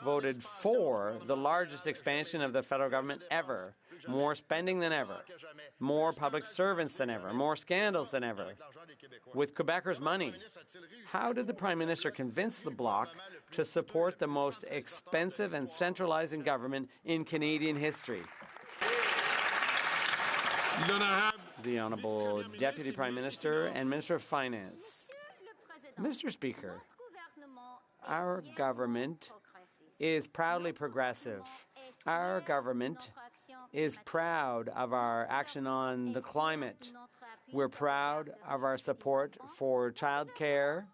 voted for the largest expansion of the federal government ever. more spending than ever, more public servants than ever, more scandals than ever, with Quebecers' money. How did the Prime Minister convince the Bloc to support the most expensive and centralizing government in Canadian history? The Honourable Deputy Prime Minister and Minister of Finance. Mr. Speaker, our government is proudly progressive. Our government is proud of our action on the climate. We're proud of our support for child care,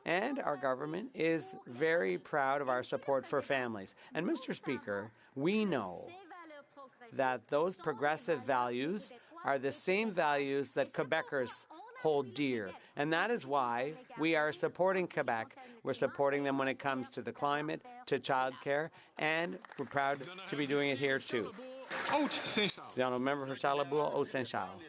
and our government is very proud of our support for families. And Mr. Speaker, we know that those progressive values are the same values that Quebecers hold dear. And that is why we are supporting Quebec. We're supporting them when it comes to the climate, to childcare, and we're proud to be doing it here too. The Honourable Member for Charlebourg, Haute-Saint-Charles.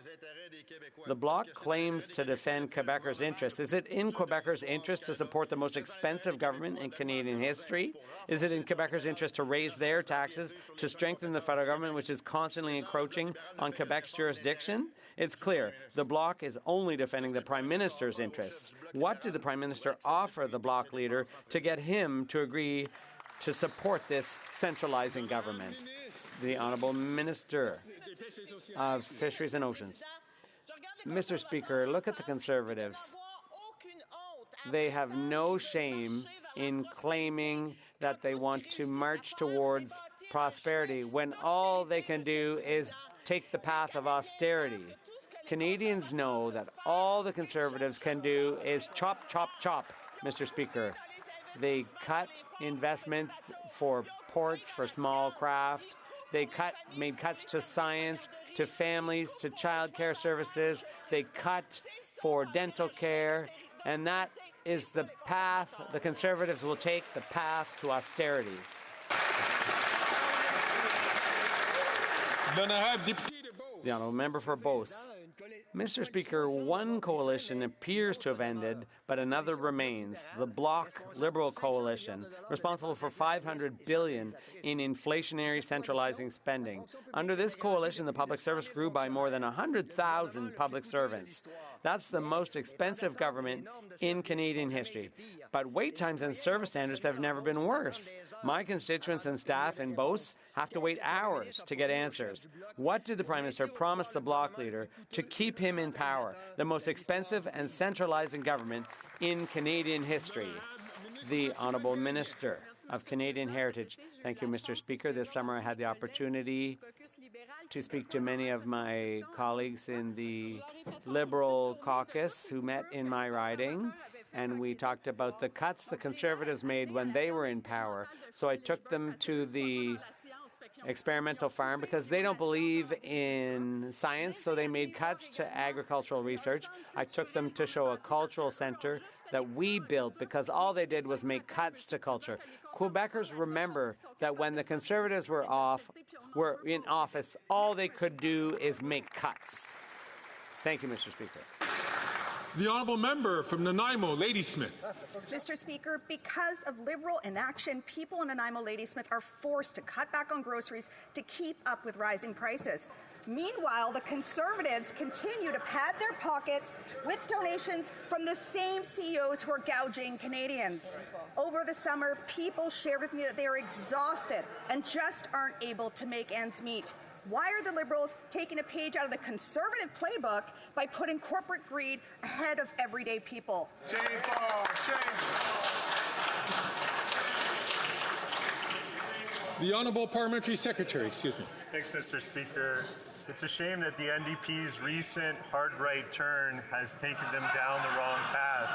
The Bloc claims to defend Quebecers' interests. Is it in Quebecers' interest to support the most expensive government in Canadian history? Is it in Quebecers' interest to raise their taxes, to strengthen the federal government, which is constantly encroaching on Quebec's jurisdiction? It's clear the Bloc is only defending the Prime Minister's interests. What did the Prime Minister offer the Bloc leader to get him to agree to support this centralizing government? The Honourable Minister of Fisheries and Oceans. Mr. Speaker, look at the Conservatives. They have no shame in claiming that they want to march towards prosperity when all they can do is take the path of austerity. Canadians know that all the Conservatives can do is chop, chop, chop, Mr. Speaker. They cut investments for ports, for small craft. They made cuts to science, to families, to child care services. They cut for dental care. And that is the path the Conservatives will take, the path to austerity. The Honourable Member for Beauce. Mr. Speaker, one coalition appears to have ended, but another remains, the Bloc Liberal coalition, responsible for $500 billion in inflationary centralizing spending. Under this coalition, the public service grew by more than 100,000 public servants. That's the most expensive government in Canadian history. But wait times and service standards have never been worse. My constituents and staff in Beauce have to wait hours to get answers. What did the Prime Minister promise the Bloc leader to keep him in power? The most expensive and centralizing government in Canadian history. The Honourable Minister of Canadian Heritage. Thank you, Mr. Speaker. This summer I had the opportunity to speak to many of my colleagues in the Liberal caucus who met in my riding, and we talked about the cuts the Conservatives made when they were in power. So I took them to the experimental farm because they don't believe in science, so they made cuts to agricultural research. I took them to show a cultural centre that we built because all they did was make cuts to culture. Quebecers remember that when the Conservatives were in office, all they could do is make cuts. Thank you, Mr. Speaker. The Honourable Member from Nanaimo, Ladysmith. Mr. Speaker, because of Liberal inaction, people in Nanaimo Ladysmith are forced to cut back on groceries to keep up with rising prices. Meanwhile, the Conservatives continue to pad their pockets with donations from the same CEOs who are gouging Canadians. Over the summer, people shared with me that they are exhausted and just aren't able to make ends meet. Why are the Liberals taking a page out of the Conservative playbook by putting corporate greed ahead of everyday people? The Honourable Parliamentary Secretary, excuse me. Thanks, Mr. Speaker. It's a shame that the NDP's recent hard right turn has taken them down the wrong path.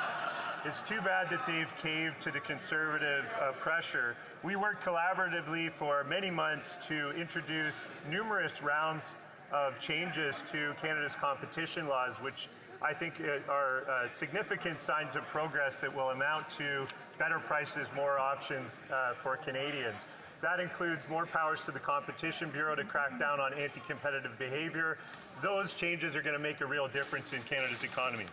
It's too bad that they've caved to the Conservative pressure. We worked collaboratively for many months to introduce numerous rounds of changes to Canada's competition laws, which I think are significant signs of progress that will amount to better prices, more options for Canadians. That includes more powers to the Competition Bureau to crack down on anti-competitive behavior. Those changes are going to make a real difference in Canada's economy.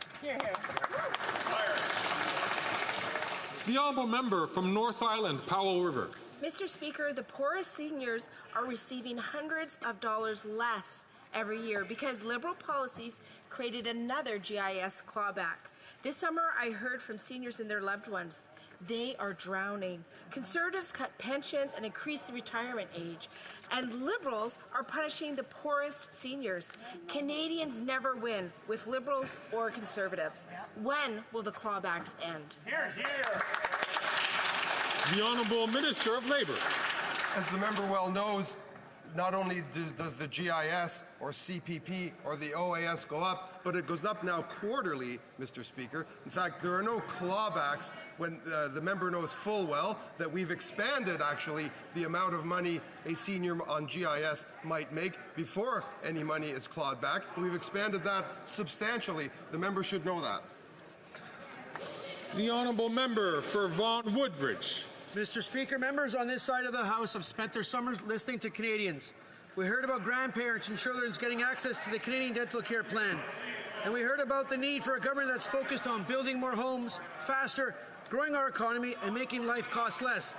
The Honourable Member from North Island, Powell River. Mr. Speaker, the poorest seniors are receiving hundreds of dollars less every year because Liberal policies created another GIS clawback. This summer, I heard from seniors and their loved ones. They are drowning. Conservatives cut pensions and increase the retirement age. And Liberals are punishing the poorest seniors. Canadians never win with Liberals or Conservatives. When will the clawbacks end? Hear, hear. The Honourable Minister of Labour. As the member well knows, not only does the GIS or CPP or the OAS go up, but it goes up now quarterly, Mr. Speaker. In fact, there are no clawbacks when the member knows full well that we've expanded, actually, the amount of money a senior on GIS might make before any money is clawed back. We've expanded that substantially. The member should know that. The Honourable Member for Vaughan Woodbridge. Mr. Speaker, members on this side of the House have spent their summers listening to Canadians. We heard about grandparents and children getting access to the Canadian Dental Care Plan. And we heard about the need for a government that's focused on building more homes, faster, growing our economy, and making life cost less.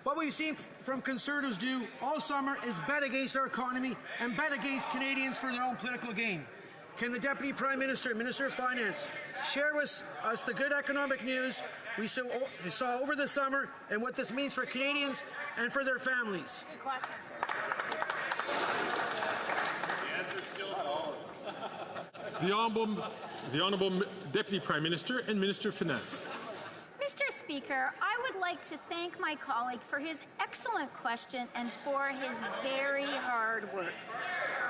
What we've seen from Conservatives do all summer is bet against our economy and bet against Canadians for their own political gain. Can the Deputy Prime Minister, Minister of Finance, share with us the good economic news we saw over the summer and what this means for Canadians and for their families? Good question. The Honourable Deputy Prime Minister and Minister of Finance. Mr. Speaker, I would like to thank my colleague for his excellent question and for his very hard work.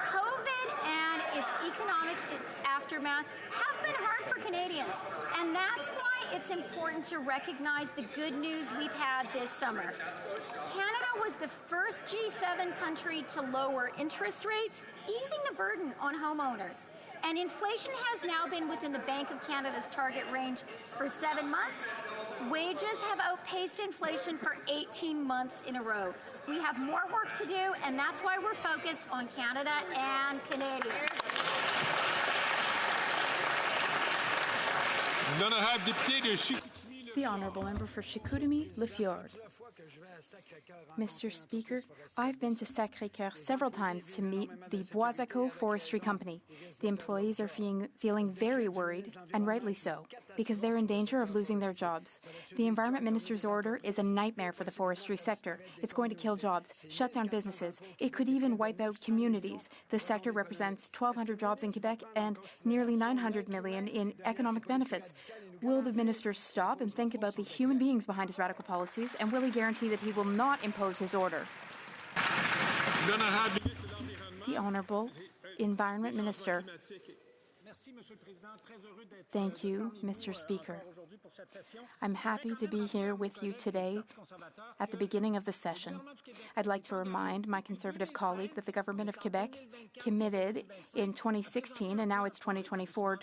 COVID and its economic aftermath have been hard for Canadians, and that's why it's important to recognize the good news we've had this summer. Canada was the first G7 country to lower interest rates, easing the burden on homeowners. And inflation has now been within the Bank of Canada's target range for 7 months. Wages have outpaced inflation for 18 months in a row. We have more work to do, and that's why we're focused on Canada and Canadians. The Honourable Member for Chicoutimi-Le-Fjord. Mr. Speaker, I've been to Sacré-Cœur several times to meet the Boisacco Forestry Company. The employees are feeling very worried, and rightly so, because they're in danger of losing their jobs. The Environment Minister's order is a nightmare for the forestry sector. It's going to kill jobs, shut down businesses. It could even wipe out communities. The sector represents 1,200 jobs in Quebec and nearly 900 million in economic benefits. Will the minister stop and think about the human beings behind his radical policies, and will he guarantee that he will not impose his order? The Honourable Environment Minister. Thank you, Mr. Speaker. I'm happy to be here with you today at the beginning of the session. I'd like to remind my Conservative colleague that the Government of Quebec committed in 2016, and now it's 2024,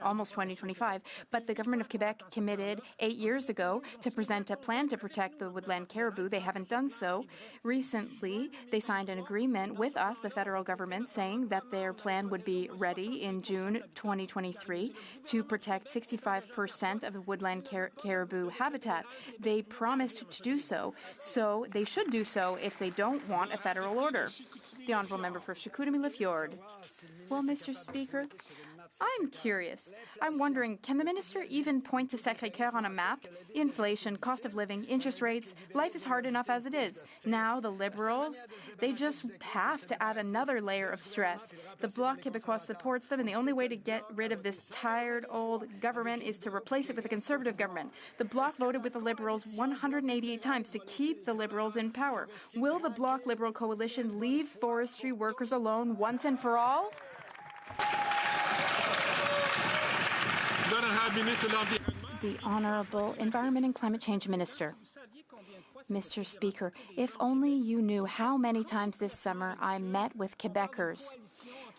almost 2025, but the Government of Quebec committed 8 years ago to present a plan to protect the woodland caribou. They haven't done so. Recently, they signed an agreement with us, the federal government, saying that their plan would be ready in June 2023 to protect 65% of the woodland caribou habitat. They promised to do so, so they should do so if they don't want a federal order. The Honourable Member for Chicoutimi-Le-Fjord. Well, Mr. Speaker, I'm curious. I'm wondering, can the minister even point to Sacré-Cœur on a map? Inflation, cost of living, interest rates, life is hard enough as it is. Now the Liberals, they just have to add another layer of stress. The Bloc Québécois supports them, and the only way to get rid of this tired old government is to replace it with a Conservative government. The Bloc voted with the Liberals 188 times to keep the Liberals in power. Will the Bloc Liberal coalition leave forestry workers alone once and for all? The Honourable Environment and Climate Change Minister. Mr. Speaker, if only you knew how many times this summer I met with Quebecers.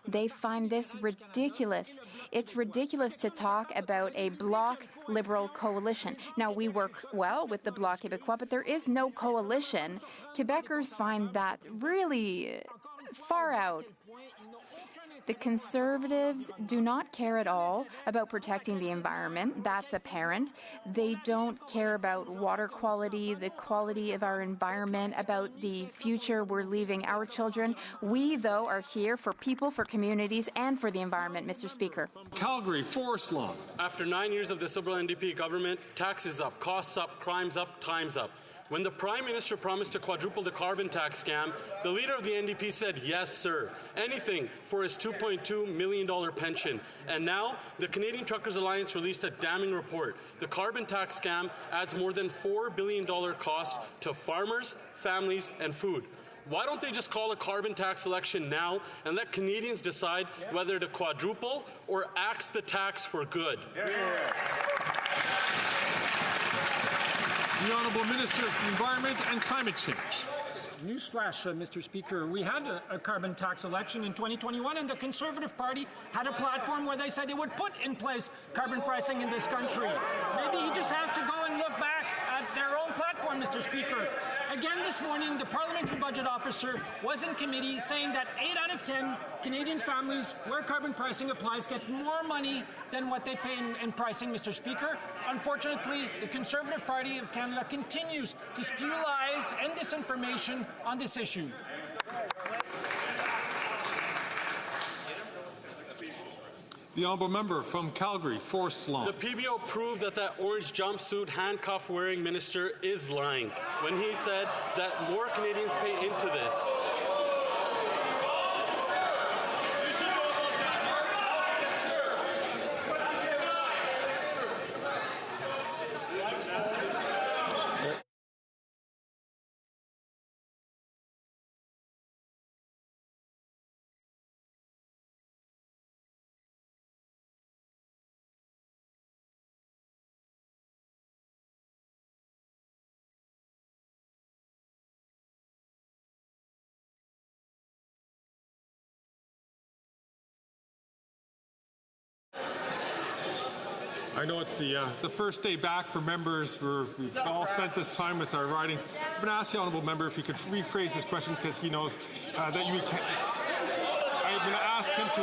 They find this ridiculous. It's ridiculous to talk about a Bloc Liberal coalition. Now, we work well with the Bloc Québécois, but there is no coalition. Quebecers find that really far out. The Conservatives do not care at all about protecting the environment. That's apparent. They don't care about water quality, the quality of our environment, about the future we're leaving our children. We, though, are here for people, for communities, and for the environment, Mr. Speaker. Calgary, Forest Lawn. After 9 years of this Liberal NDP government, taxes up, costs up, crimes up, time's up. When the Prime Minister promised to quadruple the carbon tax scam, the leader of the NDP said, yes, sir, anything for his $2.2 million pension. And now, the Canadian Truckers Alliance released a damning report. The carbon tax scam adds more than $4 billion costs to farmers, families, and food. Why don't they just call a carbon tax election now and let Canadians decide whether to quadruple or axe the tax for good? The Honourable Minister of Environment and Climate Change. Newsflash, Mr. Speaker. We had a carbon tax election in 2021, and the Conservative Party had a platform where they said they would put in place carbon pricing in this country. Maybe he just has to go and look back at their own platform, Mr. Speaker. Again this morning, the Parliamentary Budget Officer was in committee saying that 8 out of 10 Canadian families where carbon pricing applies get more money than what they pay in pricing, Mr. Speaker. Unfortunately, the Conservative Party of Canada continues to spew lies and disinformation on this issue. The Honourable Member from Calgary, Forest Lawn. The PBO proved that orange jumpsuit, handcuff-wearing minister is lying when he said that more Canadians pay into this. I know it's the first day back for members. We've all spent this time with our ridings. I'm going to ask the Honourable Member if he could rephrase his question because he knows that you can't. I'm going to ask him to.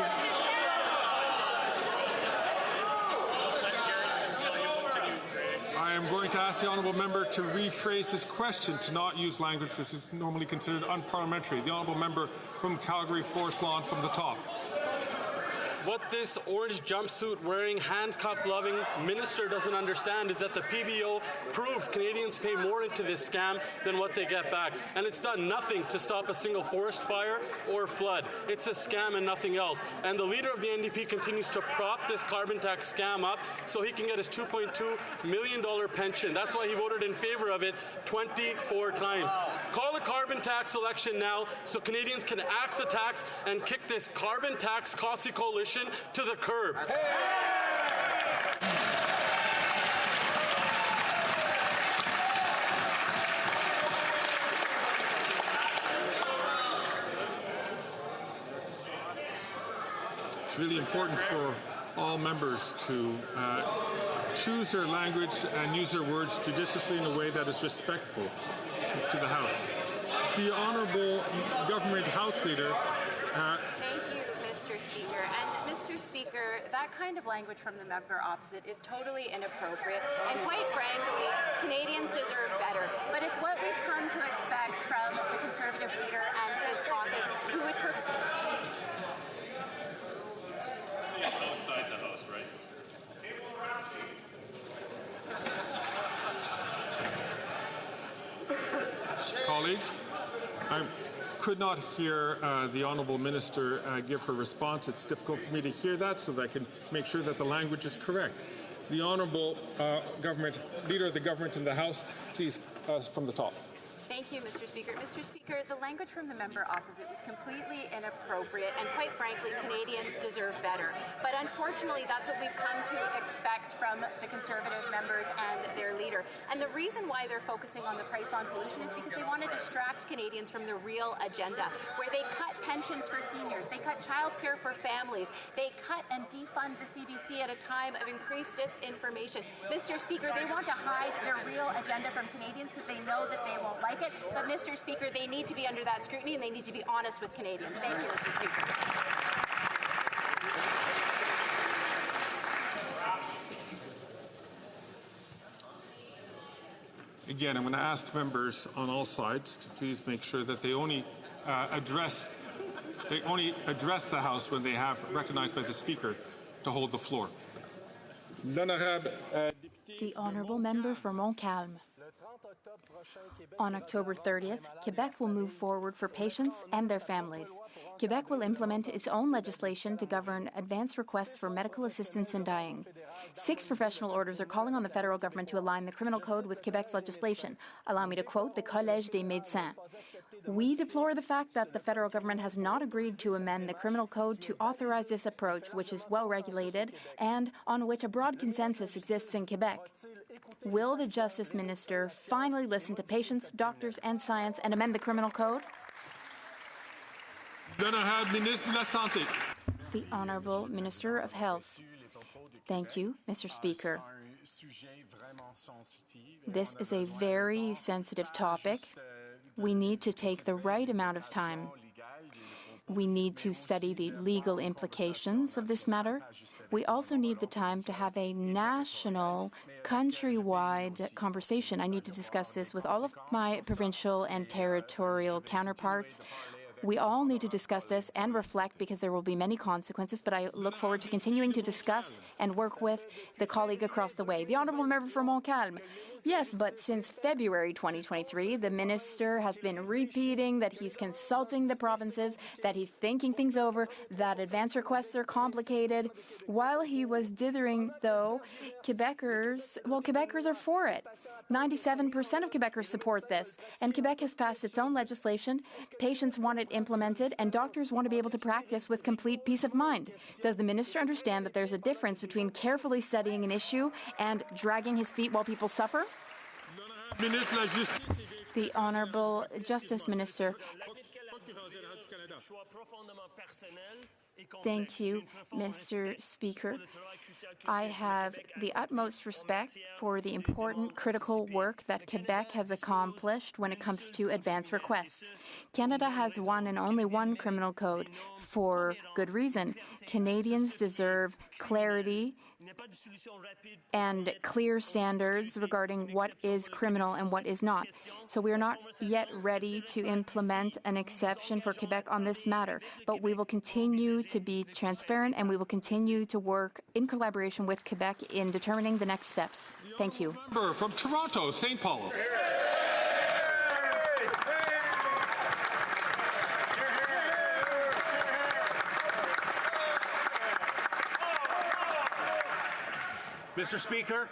I am going to ask the Honourable Member to rephrase his question to not use language which is normally considered unparliamentary. The Honourable Member from Calgary, Forest Lawn, from the top. What this orange jumpsuit wearing, handcuff loving minister doesn't understand is that the PBO proved Canadians pay more into this scam than what they get back. And it's done nothing to stop a single forest fire or flood. It's a scam and nothing else. And the leader of the NDP continues to prop this carbon tax scam up so he can get his $2.2 million pension. That's why he voted in favor of it 24 times. Call a carbon tax election now so Canadians can axe the tax and kick this carbon tax costly coalition to the curb. It's really important for all members to choose their language and use their words judiciously in a way that is respectful to the House. The Honourable Government House Leader. Thank you, Mr. Speaker. And Mr. Speaker, that kind of language from the member opposite is totally inappropriate. And quite frankly, Canadians deserve better. But it's what we've come to expect from the Conservative leader and his caucus, who would prefer. Outside the House, right? Colleagues, I could not hear the Honourable Minister give her response. It's difficult for me to hear that so that I can make sure that the language is correct. The Honourable Leader of the Government in the House, please, from the top. Thank you, Mr. Speaker. Mr. Speaker, the language from the member opposite was completely inappropriate, and quite frankly, Canadians deserve better. But unfortunately, that's what we've come to expect from the Conservative members and their leader. And the reason why they're focusing on the price on pollution is because they want to distract Canadians from the real agenda, where they cut pensions for seniors, they cut childcare for families, they cut and defund the CBC at a time of increased disinformation. Mr. Speaker, they want to hide their real agenda from Canadians because they know that they won't like it. But, Mr. Speaker, they need to be under that scrutiny and they need to be honest with Canadians. Thank you, Mr. Speaker. Again, I'm going to ask members on all sides to please make sure that they only address the House when they have recognized by the Speaker to hold the floor. The Honourable Member for Montcalm. On October 30th, Quebec will move forward for patients and their families. Quebec will implement its own legislation to govern advance requests for medical assistance in dying. 6 professional orders are calling on the federal government to align the criminal code with Quebec's legislation. Allow me to quote the Collège des médecins. We deplore the fact that the federal government has not agreed to amend the criminal code to authorize this approach, which is well regulated and on which a broad consensus exists in Quebec. Will the Justice Minister finally listen to patients, doctors, and science and amend the criminal code? The Honourable Minister of Health. Thank you, Mr. Speaker. This is a very sensitive topic. We need to take the right amount of time. We need to study the legal implications of this matter. We also need the time to have a national, countrywide conversation. I need to discuss this with all of my provincial and territorial counterparts. We all need to discuss this and reflect because there will be many consequences, but I look forward to continuing to discuss and work with the colleague across the way. The Honourable Member for Montcalm. Yes, but since February 2023, the minister has been repeating that he's consulting the provinces, that he's thinking things over, that advance requests are complicated. While he was dithering, though, Quebecers are for it. 97% of Quebecers support this, and Quebec has passed its own legislation. Patients want it implemented, and doctors want to be able to practice with complete peace of mind. Does the minister understand that there's a difference between carefully studying an issue and dragging his feet while people suffer? The Honourable Justice Minister. Thank you, Mr. Speaker. I have the utmost respect for the important critical work that Quebec has accomplished when it comes to advance requests. Canada has one and only one criminal code for good reason. Canadians deserve clarity and clear standards regarding what is criminal and what is not. So we are not yet ready to implement an exception for Quebec on this matter, but we will continue to be transparent and we will continue to work in collaboration with Quebec in determining the next steps. Thank you. Member from Toronto, St. Paul's. Mr. Speaker,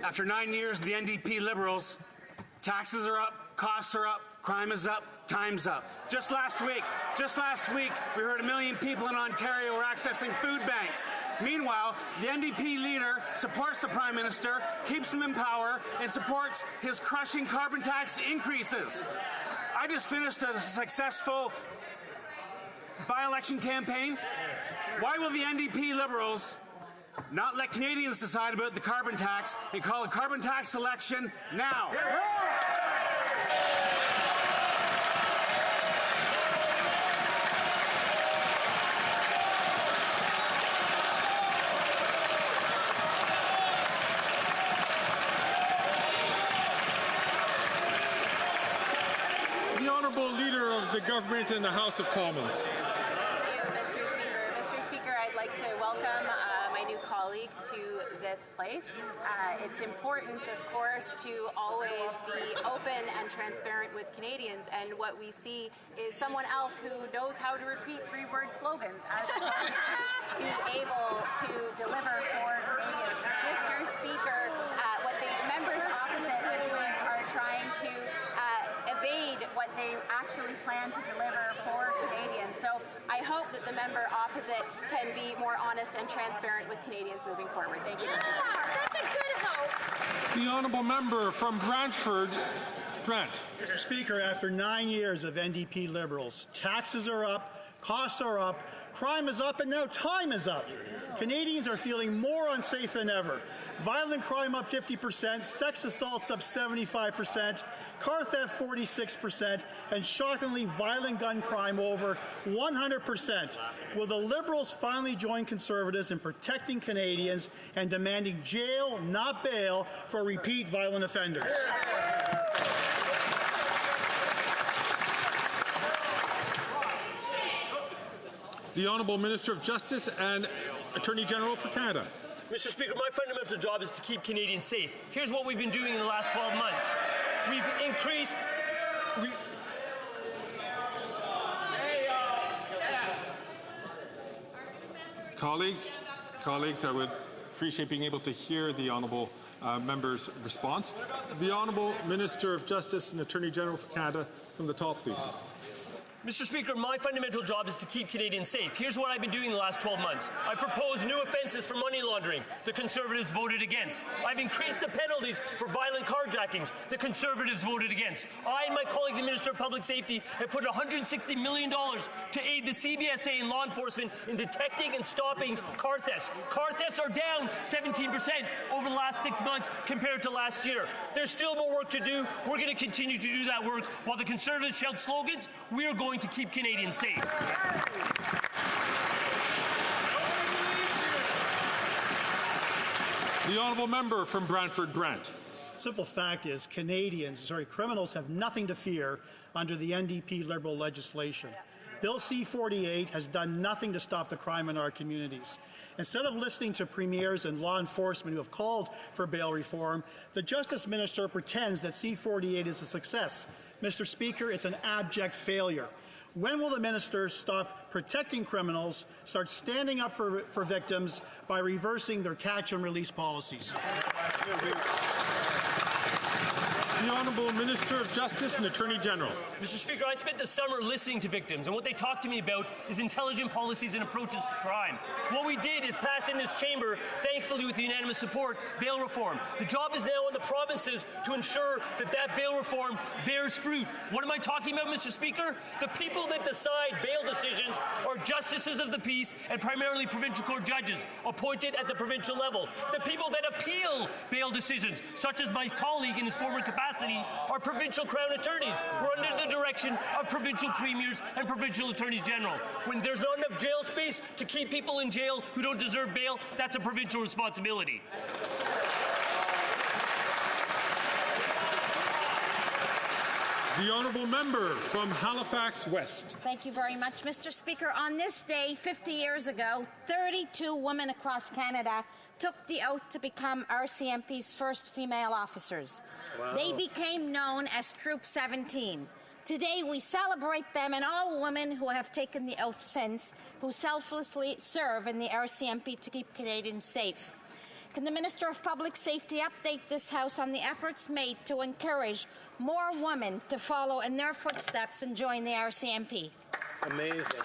after 9 years of the NDP Liberals, taxes are up, costs are up, crime is up, time's up. Just last week, we heard 1 million people in Ontario were accessing food banks. Meanwhile, the NDP leader supports the Prime Minister, keeps him in power, and supports his crushing carbon tax increases. I just finished a successful by-election campaign. Why will the NDP Liberals not let Canadians decide about the carbon tax and call a carbon tax election now? The Honourable Leader of the Government in the House of Commons. Thank you, Mr. Speaker. Mr. Speaker, I'd like to welcome my new colleague to this place. It's important, of course, to always be open and transparent with Canadians, and what we see is someone else who knows how to repeat 3-word slogans as opposed to being able to deliver for Canadians. Mr. Speaker, what the members opposite are doing are trying to evade what they actually plan to deliver for Canadians. So I hope that the member opposite can be more honest and transparent with Canadians moving forward. Thank you, Mr. Speaker. That's a good hope. The Honourable Member from Brantford, Brent. Mr. Speaker, after 9 years of NDP Liberals, taxes are up, costs are up, crime is up, and now time is up. Canadians are feeling more unsafe than ever. Violent crime up 50%, sex assaults up 75%, car theft 46%, and shockingly violent gun crime over 100%. Will the Liberals finally join Conservatives in protecting Canadians and demanding jail, not bail, for repeat violent offenders? The Honourable Minister of Justice and Attorney General for Canada. Mr. Speaker, my fundamental job is to keep Canadians safe. Here's what we've been doing in the last 12 months. We've increased... Colleagues, I would appreciate being able to hear the Honourable member's response. The Honourable Minister of Justice and Attorney General for Canada, from the top, please. Mr. Speaker, my fundamental job is to keep Canadians safe. Here's what I've been doing the last 12 months. I proposed new offences for money laundering. The Conservatives voted against. I've increased the penalties for violent carjackings. The Conservatives voted against. I and my colleague, the Minister of Public Safety, have put $160 million to aid the CBSA and law enforcement in detecting and stopping car thefts. Car thefts are down 17% over the last 6 months compared to last year. There's still more work to do. We're going to continue to do that work. While the Conservatives shout slogans, we are going to keep Canadians safe. The Honourable Member from Brantford Brant. Simple fact is criminals have nothing to fear under the NDP Liberal legislation. Bill C-48 has done nothing to stop the crime in our communities. Instead of listening to premiers and law enforcement who have called for bail reform, the Justice Minister pretends that C-48 is a success. Mr. Speaker, it's an abject failure. When will the minister stop protecting criminals, start standing up for victims by reversing their catch and release policies? The Honourable Minister of Justice and Attorney General. Mr. Speaker, I spent the summer listening to victims, and what they talk to me about is intelligent policies and approaches to crime. What we did is pass in this chamber, thankfully with unanimous support, bail reform. The job is now on the provinces to ensure that that bail reform bears fruit. What am I talking about, Mr. Speaker? The people that decide bail decisions are justices of the peace and primarily provincial court judges appointed at the provincial level. The people that appeal bail decisions, such as my colleague in his former capacity, are provincial crown attorneys. We're under the direction of provincial premiers and provincial attorneys general. When there's not enough jail space to keep people in jail who don't deserve bail, that's a provincial responsibility. The Honourable Member from Halifax West. Thank you very much, Mr. Speaker. On this day, 50 years ago, 32 women across Canada took the oath to become RCMP's first female officers. Wow. They became known as Troop 17. Today, we celebrate them and all women who have taken the oath since, who selflessly serve in the RCMP to keep Canadians safe. Can the Minister of Public Safety update this House on the efforts made to encourage more women to follow in their footsteps and join the RCMP? Amazing.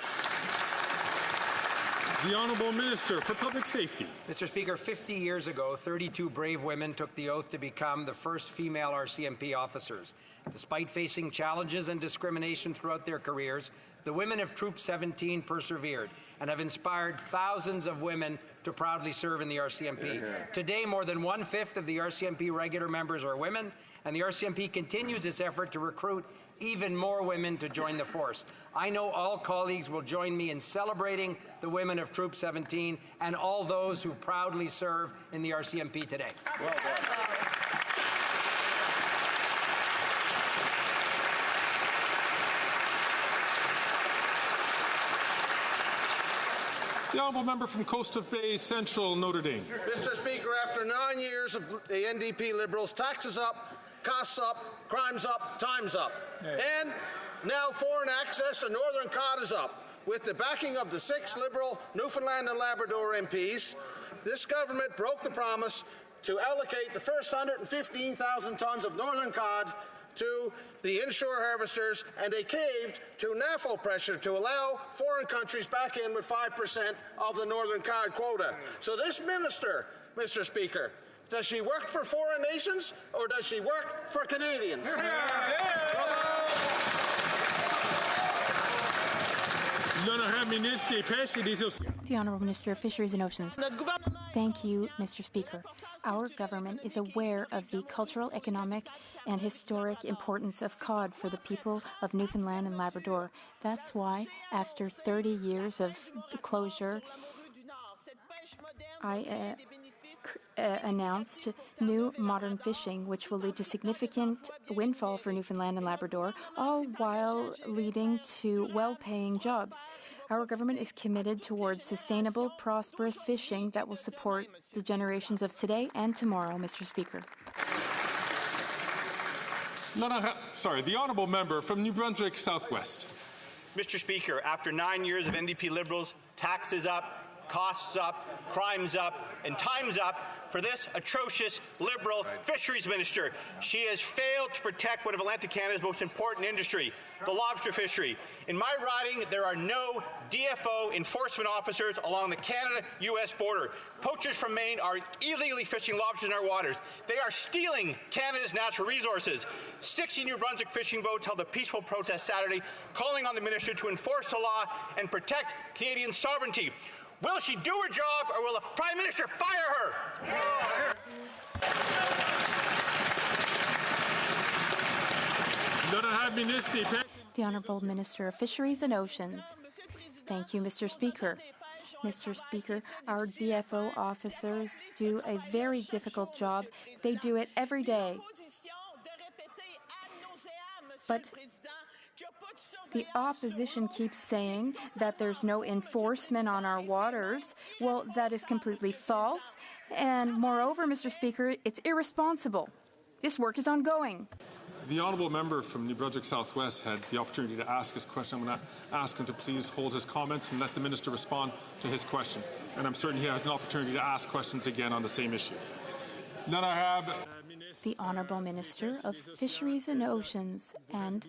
The Honourable Minister for Public Safety. Mr. Speaker, 50 years ago, 32 brave women took the oath to become the first female RCMP officers. Despite facing challenges and discrimination throughout their careers, the women of Troop 17 persevered and have inspired thousands of women to proudly serve in the RCMP. Today, more than 1/5 of the RCMP regular members are women, and the RCMP continues its effort to recruit even more women to join the force. I know all colleagues will join me in celebrating the women of Troop 17 and all those who proudly serve in the RCMP today. Well done. The Honourable Member from Coastal Bay Central, Notre Dame. Mr. Speaker, after 9 years of the NDP Liberals, taxes up, costs up, crimes up, time's up. And now foreign access to Northern Cod is up. With the backing of the 6 Liberal Newfoundland and Labrador MPs, this government broke the promise to allocate the first 115,000 tonnes of Northern Cod to the inshore harvesters, and they caved to NAFO pressure to allow foreign countries back in with 5% of the Northern Cod quota. So this minister, Mr. Speaker, does she work for foreign nations or does she work for Canadians? The Honourable Minister of Fisheries and Oceans. Thank you, Mr. Speaker. Our government is aware of the cultural, economic, and historic importance of cod for the people of Newfoundland and Labrador. That's why, after 30 years of closure, announced new modern fishing, which will lead to significant windfall for Newfoundland and Labrador, all while leading to well-paying jobs. Our government is committed towards sustainable, prosperous fishing that will support the generations of today and tomorrow, Mr. Speaker. The honourable member from New Brunswick Southwest. Mr. Speaker, after 9 years of NDP Liberals, taxes up, costs up, crimes up, and time's up for this atrocious Liberal fisheries minister. She has failed to protect one of Atlantic Canada's most important industry, the lobster fishery. In my riding, there are no DFO enforcement officers along the Canada-U.S. border. Poachers from Maine are illegally fishing lobsters in our waters. They are stealing Canada's natural resources. 60 New Brunswick fishing boats held a peaceful protest Saturday, calling on the minister to enforce the law and protect Canadian sovereignty. Will she do her job, or will the Prime Minister fire her? The Honourable Minister of Fisheries and Oceans. Thank you, Mr. Speaker. Mr. Speaker, our DFO officers do a very difficult job. They do it every day. But the opposition keeps saying that there's no enforcement on our waters. Well, that is completely false. And moreover, Mr. Speaker, it's irresponsible. This work is ongoing. The honourable member from New Brunswick Southwest had the opportunity to ask his question. I'm going to ask him to please hold his comments and let the minister respond to his question. And I'm certain he has an opportunity to ask questions again on the same issue. The Honourable Minister of Fisheries and Oceans, and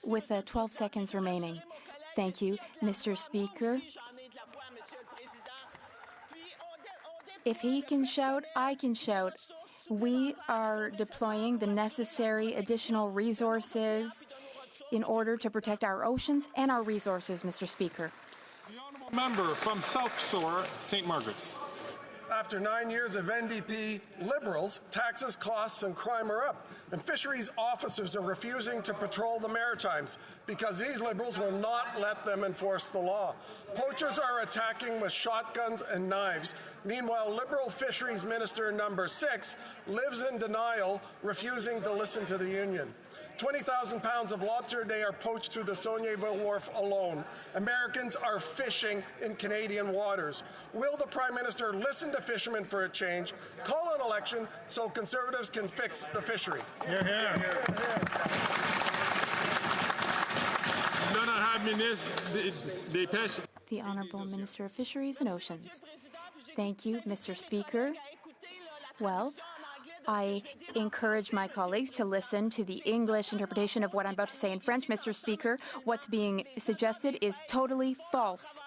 with 12 seconds remaining. Thank you, Mr. Speaker. If he can shout, I can shout. We are deploying the necessary additional resources in order to protect our oceans and our resources, Mr. Speaker. The honourable member from South Shore, St. Margaret's. After 9 years of NDP Liberals, taxes, costs, and crime are up, and fisheries officers are refusing to patrol the Maritimes because these Liberals will not let them enforce the law. Poachers are attacking with shotguns and knives. Meanwhile, Liberal Fisheries Minister number 6 lives in denial, refusing to listen to the union. 20,000 pounds of lobster a day are poached through the Saulnier Wharf alone. Americans are fishing in Canadian waters. Will the Prime Minister listen to fishermen for a change, call an election so Conservatives can fix the fishery? The Honourable Minister of Fisheries and Oceans. Thank you, Mr. Speaker. Well, I encourage my colleagues to listen to the English interpretation of what I'm about to say in French, Mr. Speaker. What's being suggested is totally false.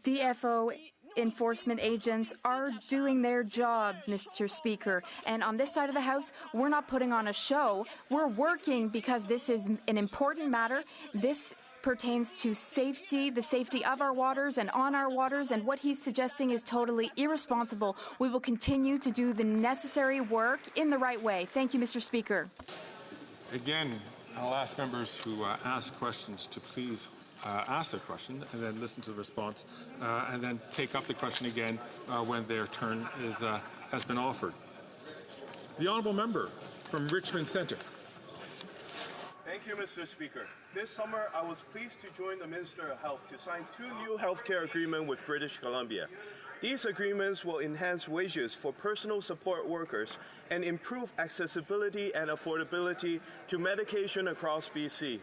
DFO enforcement agents are doing their job, Mr. Speaker. And on this side of the House, we're not putting on a show. We're working because this is an important matter. This pertains to safety, the safety of our waters and on our waters, and what he's suggesting is totally irresponsible. We will continue to do the necessary work in the right way. Thank you, Mr. Speaker. Again, I'll ask members who ask questions to please ask their question and then listen to the response and then take up the question again when their turn has been offered. The honourable member from Richmond Centre. Thank you, Mr. Speaker. This summer, I was pleased to join the Minister of Health to sign 2 new healthcare agreements with British Columbia. These agreements will enhance wages for personal support workers and improve accessibility and affordability to medication across BC.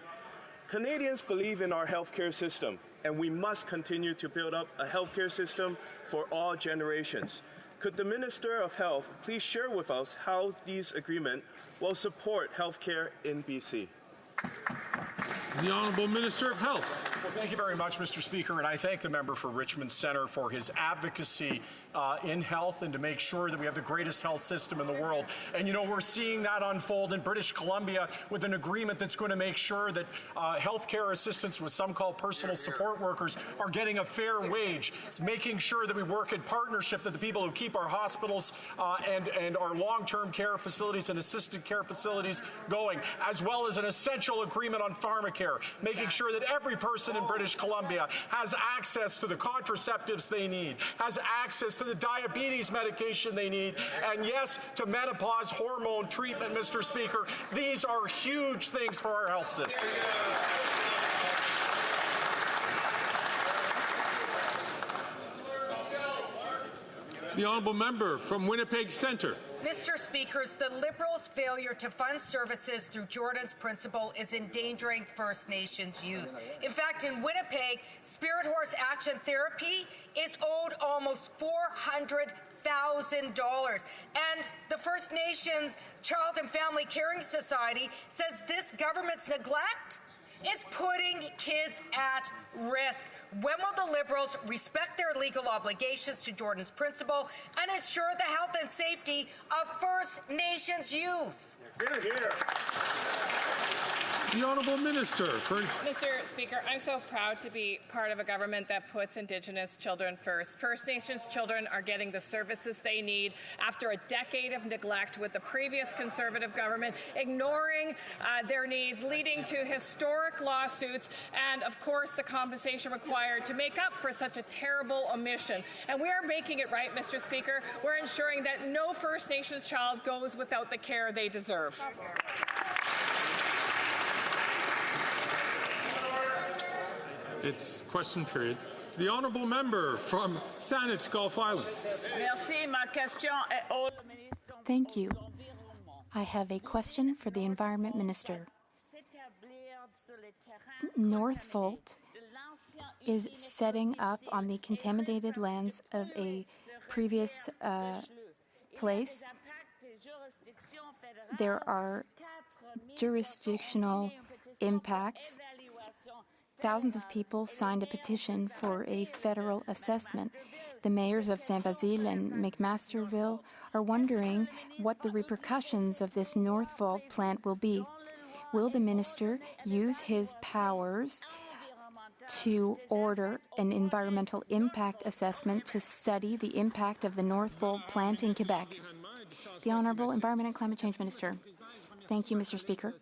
Canadians believe in our healthcare system, and we must continue to build up a healthcare system for all generations. Could the Minister of Health please share with us how these agreements will support healthcare in BC? The Honourable Minister of Health. Well, thank you very much, Mr. Speaker, and I thank the member for Richmond Centre for his advocacy in health and to make sure that we have the greatest health system in the world. And, you know, we're seeing that unfold in British Columbia with an agreement that's going to make sure that healthcare assistants, what some call personal support workers, are getting a fair wage, making sure that we work in partnership, that the people who keep our hospitals and our long-term care facilities and assisted care facilities going, as well as an essential provincial agreement on pharmacare, making sure that every person in British Columbia has access to the contraceptives they need, has access to the diabetes medication they need, and yes, to menopause hormone treatment, Mr. Speaker. These are huge things for our health system. The honourable member from Winnipeg Centre. Mr. Speaker, the Liberals' failure to fund services through Jordan's Principle is endangering First Nations youth. In fact, in Winnipeg, Spirit Horse Action Therapy is owed almost $400,000. And the First Nations Child and Family Caring Society says this government's neglect is putting kids at risk. When will the Liberals respect their legal obligations to Jordan's Principle and ensure the health and safety of First Nations youth? Hear, hear. The Honourable Minister for... Mr. Speaker, I'm so proud to be part of a government that puts Indigenous children first. First Nations children are getting the services they need after a decade of neglect with the previous Conservative government, ignoring their needs, leading to historic lawsuits and, of course, the compensation required to make up for such a terrible omission. And we are making it right, Mr. Speaker. We're ensuring that no First Nations child goes without the care they deserve. It's question period. The honourable member from Saanich Gulf Islands. Thank you. I have a question for the Environment Minister. Northvolt is setting up on the contaminated lands of a previous place. There are jurisdictional impacts. Thousands of people signed a petition for a federal assessment. The mayors of Saint-Basile and McMasterville are wondering what the repercussions of this Northvolt plant will be. Will the minister use his powers to order an environmental impact assessment to study the impact of the Northvolt plant in Quebec? The Honourable Environment and Climate Change Minister. Thank you, Mr. Speaker.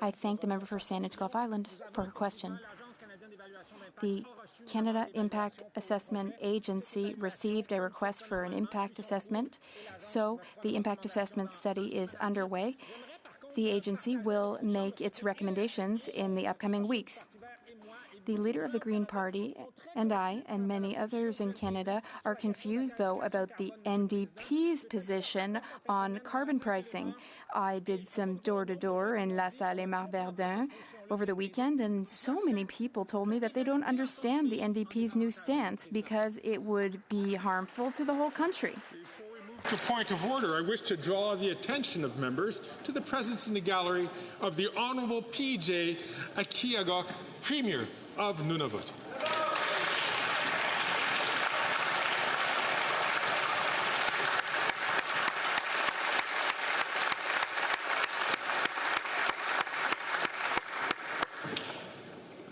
I thank the member for Saanich Gulf Islands for her question. The Canada Impact Assessment Agency received a request for an impact assessment, so the impact assessment study is underway. The agency will make its recommendations in the upcoming weeks. The leader of the Green Party and I and many others in Canada are confused, though, about the NDP's position on carbon pricing. I did some door-to-door in La Salle et Marverdun over the weekend, and so many people told me that they don't understand the NDP's new stance because it would be harmful to the whole country. To point of order, I wish to draw the attention of members to the presence in the gallery of the Honourable P.J. Akiagok, Premier of Nunavut.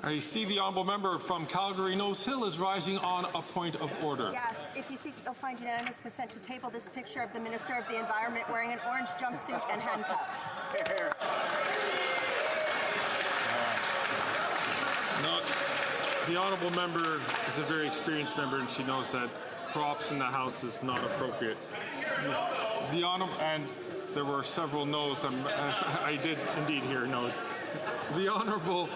I see the honourable member from Calgary Nose Hill is rising on a point of order. Yes, if you seek, you'll find unanimous consent to table this picture of the Minister of the Environment wearing an orange jumpsuit and handcuffs. The honourable member is a very experienced member, and she knows that props in the House is not appropriate. The honourable, and there were several no's. I did indeed hear no's. The honourable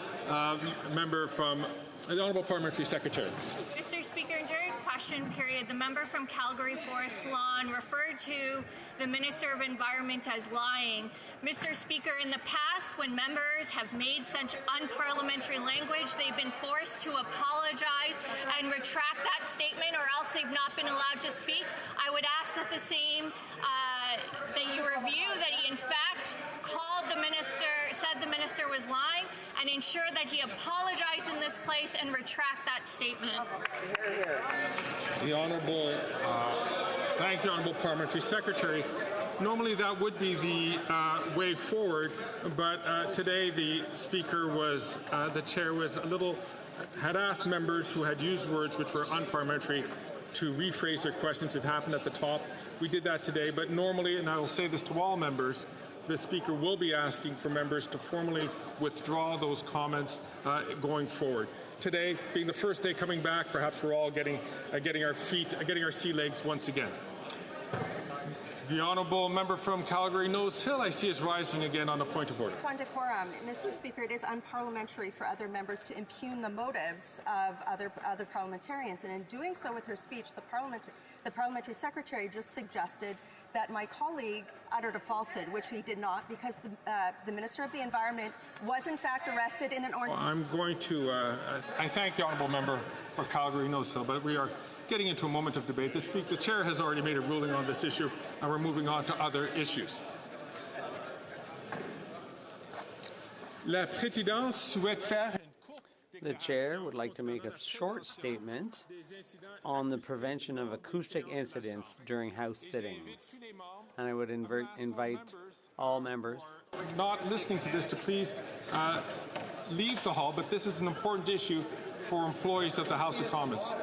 member from the honourable parliamentary secretary. Mr. Speaker, during question period, the member from Calgary Forest Lawn referred to the Minister of Environment as lying. Mr. Speaker, in the past, when members have made such unparliamentary language, they've been forced to apologize and retract that statement, or else they've not been allowed to speak. I would ask that the same, that you review that he in fact called the minister, said the minister was lying, and ensure that he apologized in this place and retract that statement. The honourable, thank the honourable parliamentary secretary. Normally that would be the way forward, but today the speaker was, the chair was had asked members who had used words which were unparliamentary to rephrase their questions. It happened at the top. We did that today, but normally, and I will say this to all members, the Speaker will be asking for members to formally withdraw those comments going forward. Today, being the first day coming back, perhaps we're all getting our sea legs once again. The honourable member from Calgary Nose Hill, I see, is rising again on a point of order. It's on decorum. Mr. Speaker, it is unparliamentary for other members to impugn the motives of other parliamentarians, and in doing so with her speech, the parliamentary secretary just suggested that my colleague uttered a falsehood, which he did not, because the Minister of the Environment was in fact arrested in an orange... Well, I'm going to, I thank the honourable member for Calgary Nose Hill, but we are getting into a moment of debate. The chair has already made a ruling on this issue, and we're moving on to other issues. La présidence souhaite faire The chair would like to make a short statement on the prevention of acoustic incidents during House sittings. And I would invite all members not listening to this to please leave the hall, but this is an important issue for employees of the House of Commons.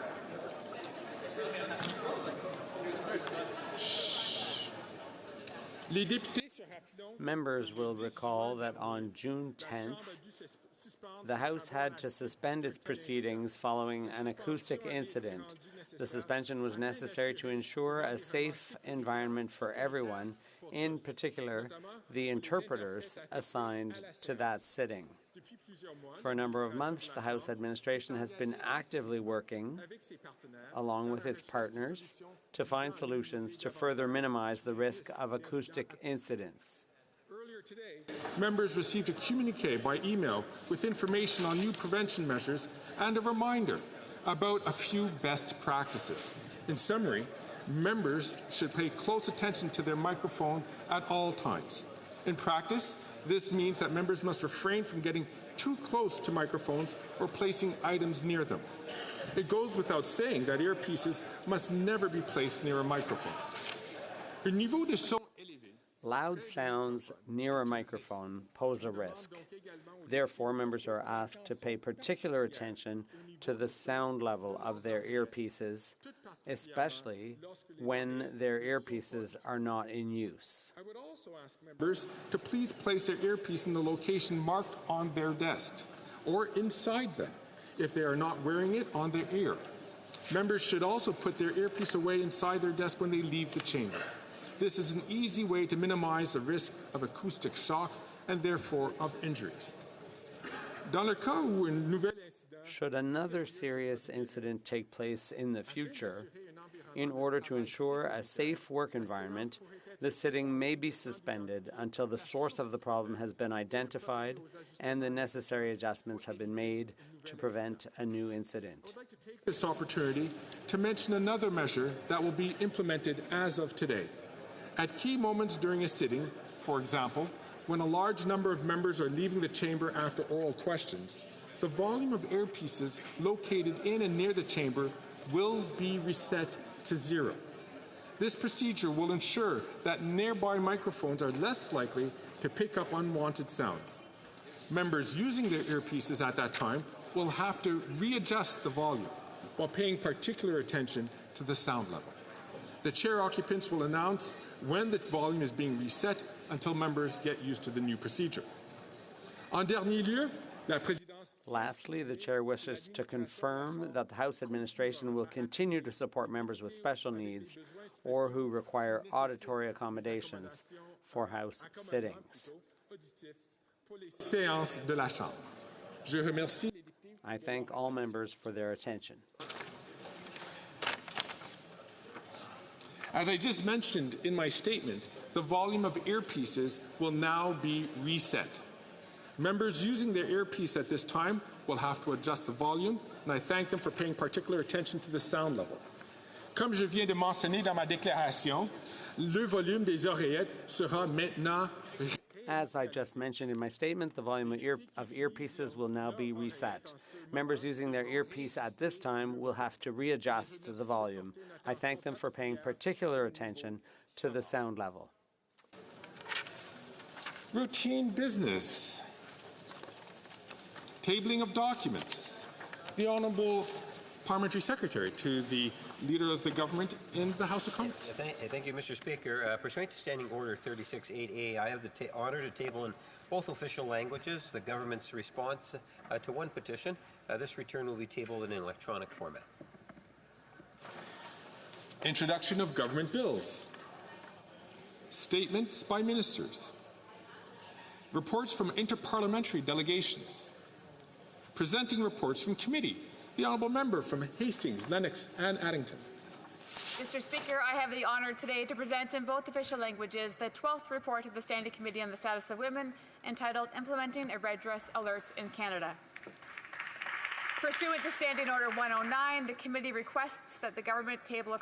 Members will recall that on June 10th, the House had to suspend its proceedings following an acoustic incident. The suspension was necessary to ensure a safe environment for everyone, in particular the interpreters assigned to that sitting. For a number of months, the House administration has been actively working, along with its partners, to find solutions to further minimize the risk of acoustic incidents. Earlier today, members received a communiqué by email with information on new prevention measures and a reminder about a few best practices. In summary, members should pay close attention to their microphone at all times. In practice, this means that members must refrain from getting too close to microphones or placing items near them. It goes without saying that earpieces must never be placed near a microphone. Le niveau de son Loud sounds near a microphone pose a risk. Therefore, members are asked to pay particular attention to the sound level of their earpieces, especially when their earpieces are not in use. I would also ask members to please place their earpiece in the location marked on their desk or inside them if they are not wearing it on their ear. Members should also put their earpiece away inside their desk when they leave the chamber. This is an easy way to minimize the risk of acoustic shock and therefore of injuries. Should another serious incident take place in the future, in order to ensure a safe work environment, the sitting may be suspended until the source of the problem has been identified and the necessary adjustments have been made to prevent a new incident. I would like to take this opportunity to mention another measure that will be implemented as of today. At key moments during a sitting, for example, when a large number of members are leaving the chamber after oral questions, the volume of earpieces located in and near the chamber will be reset to 0. This procedure will ensure that nearby microphones are less likely to pick up unwanted sounds. Members using their earpieces at that time will have to readjust the volume while paying particular attention to the sound level. The chair occupants will announce when the volume is being reset until members get used to the new procedure. En dernier lieu, la présidence... Lastly, the chair wishes to confirm that the House administration will continue to support members with special needs or who require auditory accommodations for House sittings. Séance de la Chambre. Je remercie. I thank all members for their attention. As I just mentioned in my statement, the volume of earpieces will now be reset. Members using their earpiece at this time will have to adjust the volume, and I thank them for paying particular attention to the sound level. Comme je viens de mentionner dans ma déclaration, le volume des oreillettes sera maintenant. As I just mentioned in my statement, the volume of earpieces will now be reset. Members using their earpiece at this time will have to readjust the volume. I thank them for paying particular attention to the sound level. Routine business. Tabling of documents. The Honourable Parliamentary Secretary to the Leader of the Government in the House of Commons. Thank you, Mr. Speaker. Pursuant to Standing Order 36.8a, I have the honour to table in both official languages the government's response to one petition. This return will be tabled in an electronic format. Introduction of government bills. Statements by ministers. Reports from interparliamentary delegations. Presenting reports from committee. The Honourable Member from Hastings, Lennox and Addington. Mr. Speaker, I have the honour today to present in both official languages the 12th report of the Standing Committee on the Status of Women, entitled Implementing a Red Dress Alert in Canada. Pursuant to Standing Order 109, the committee requests that the government table a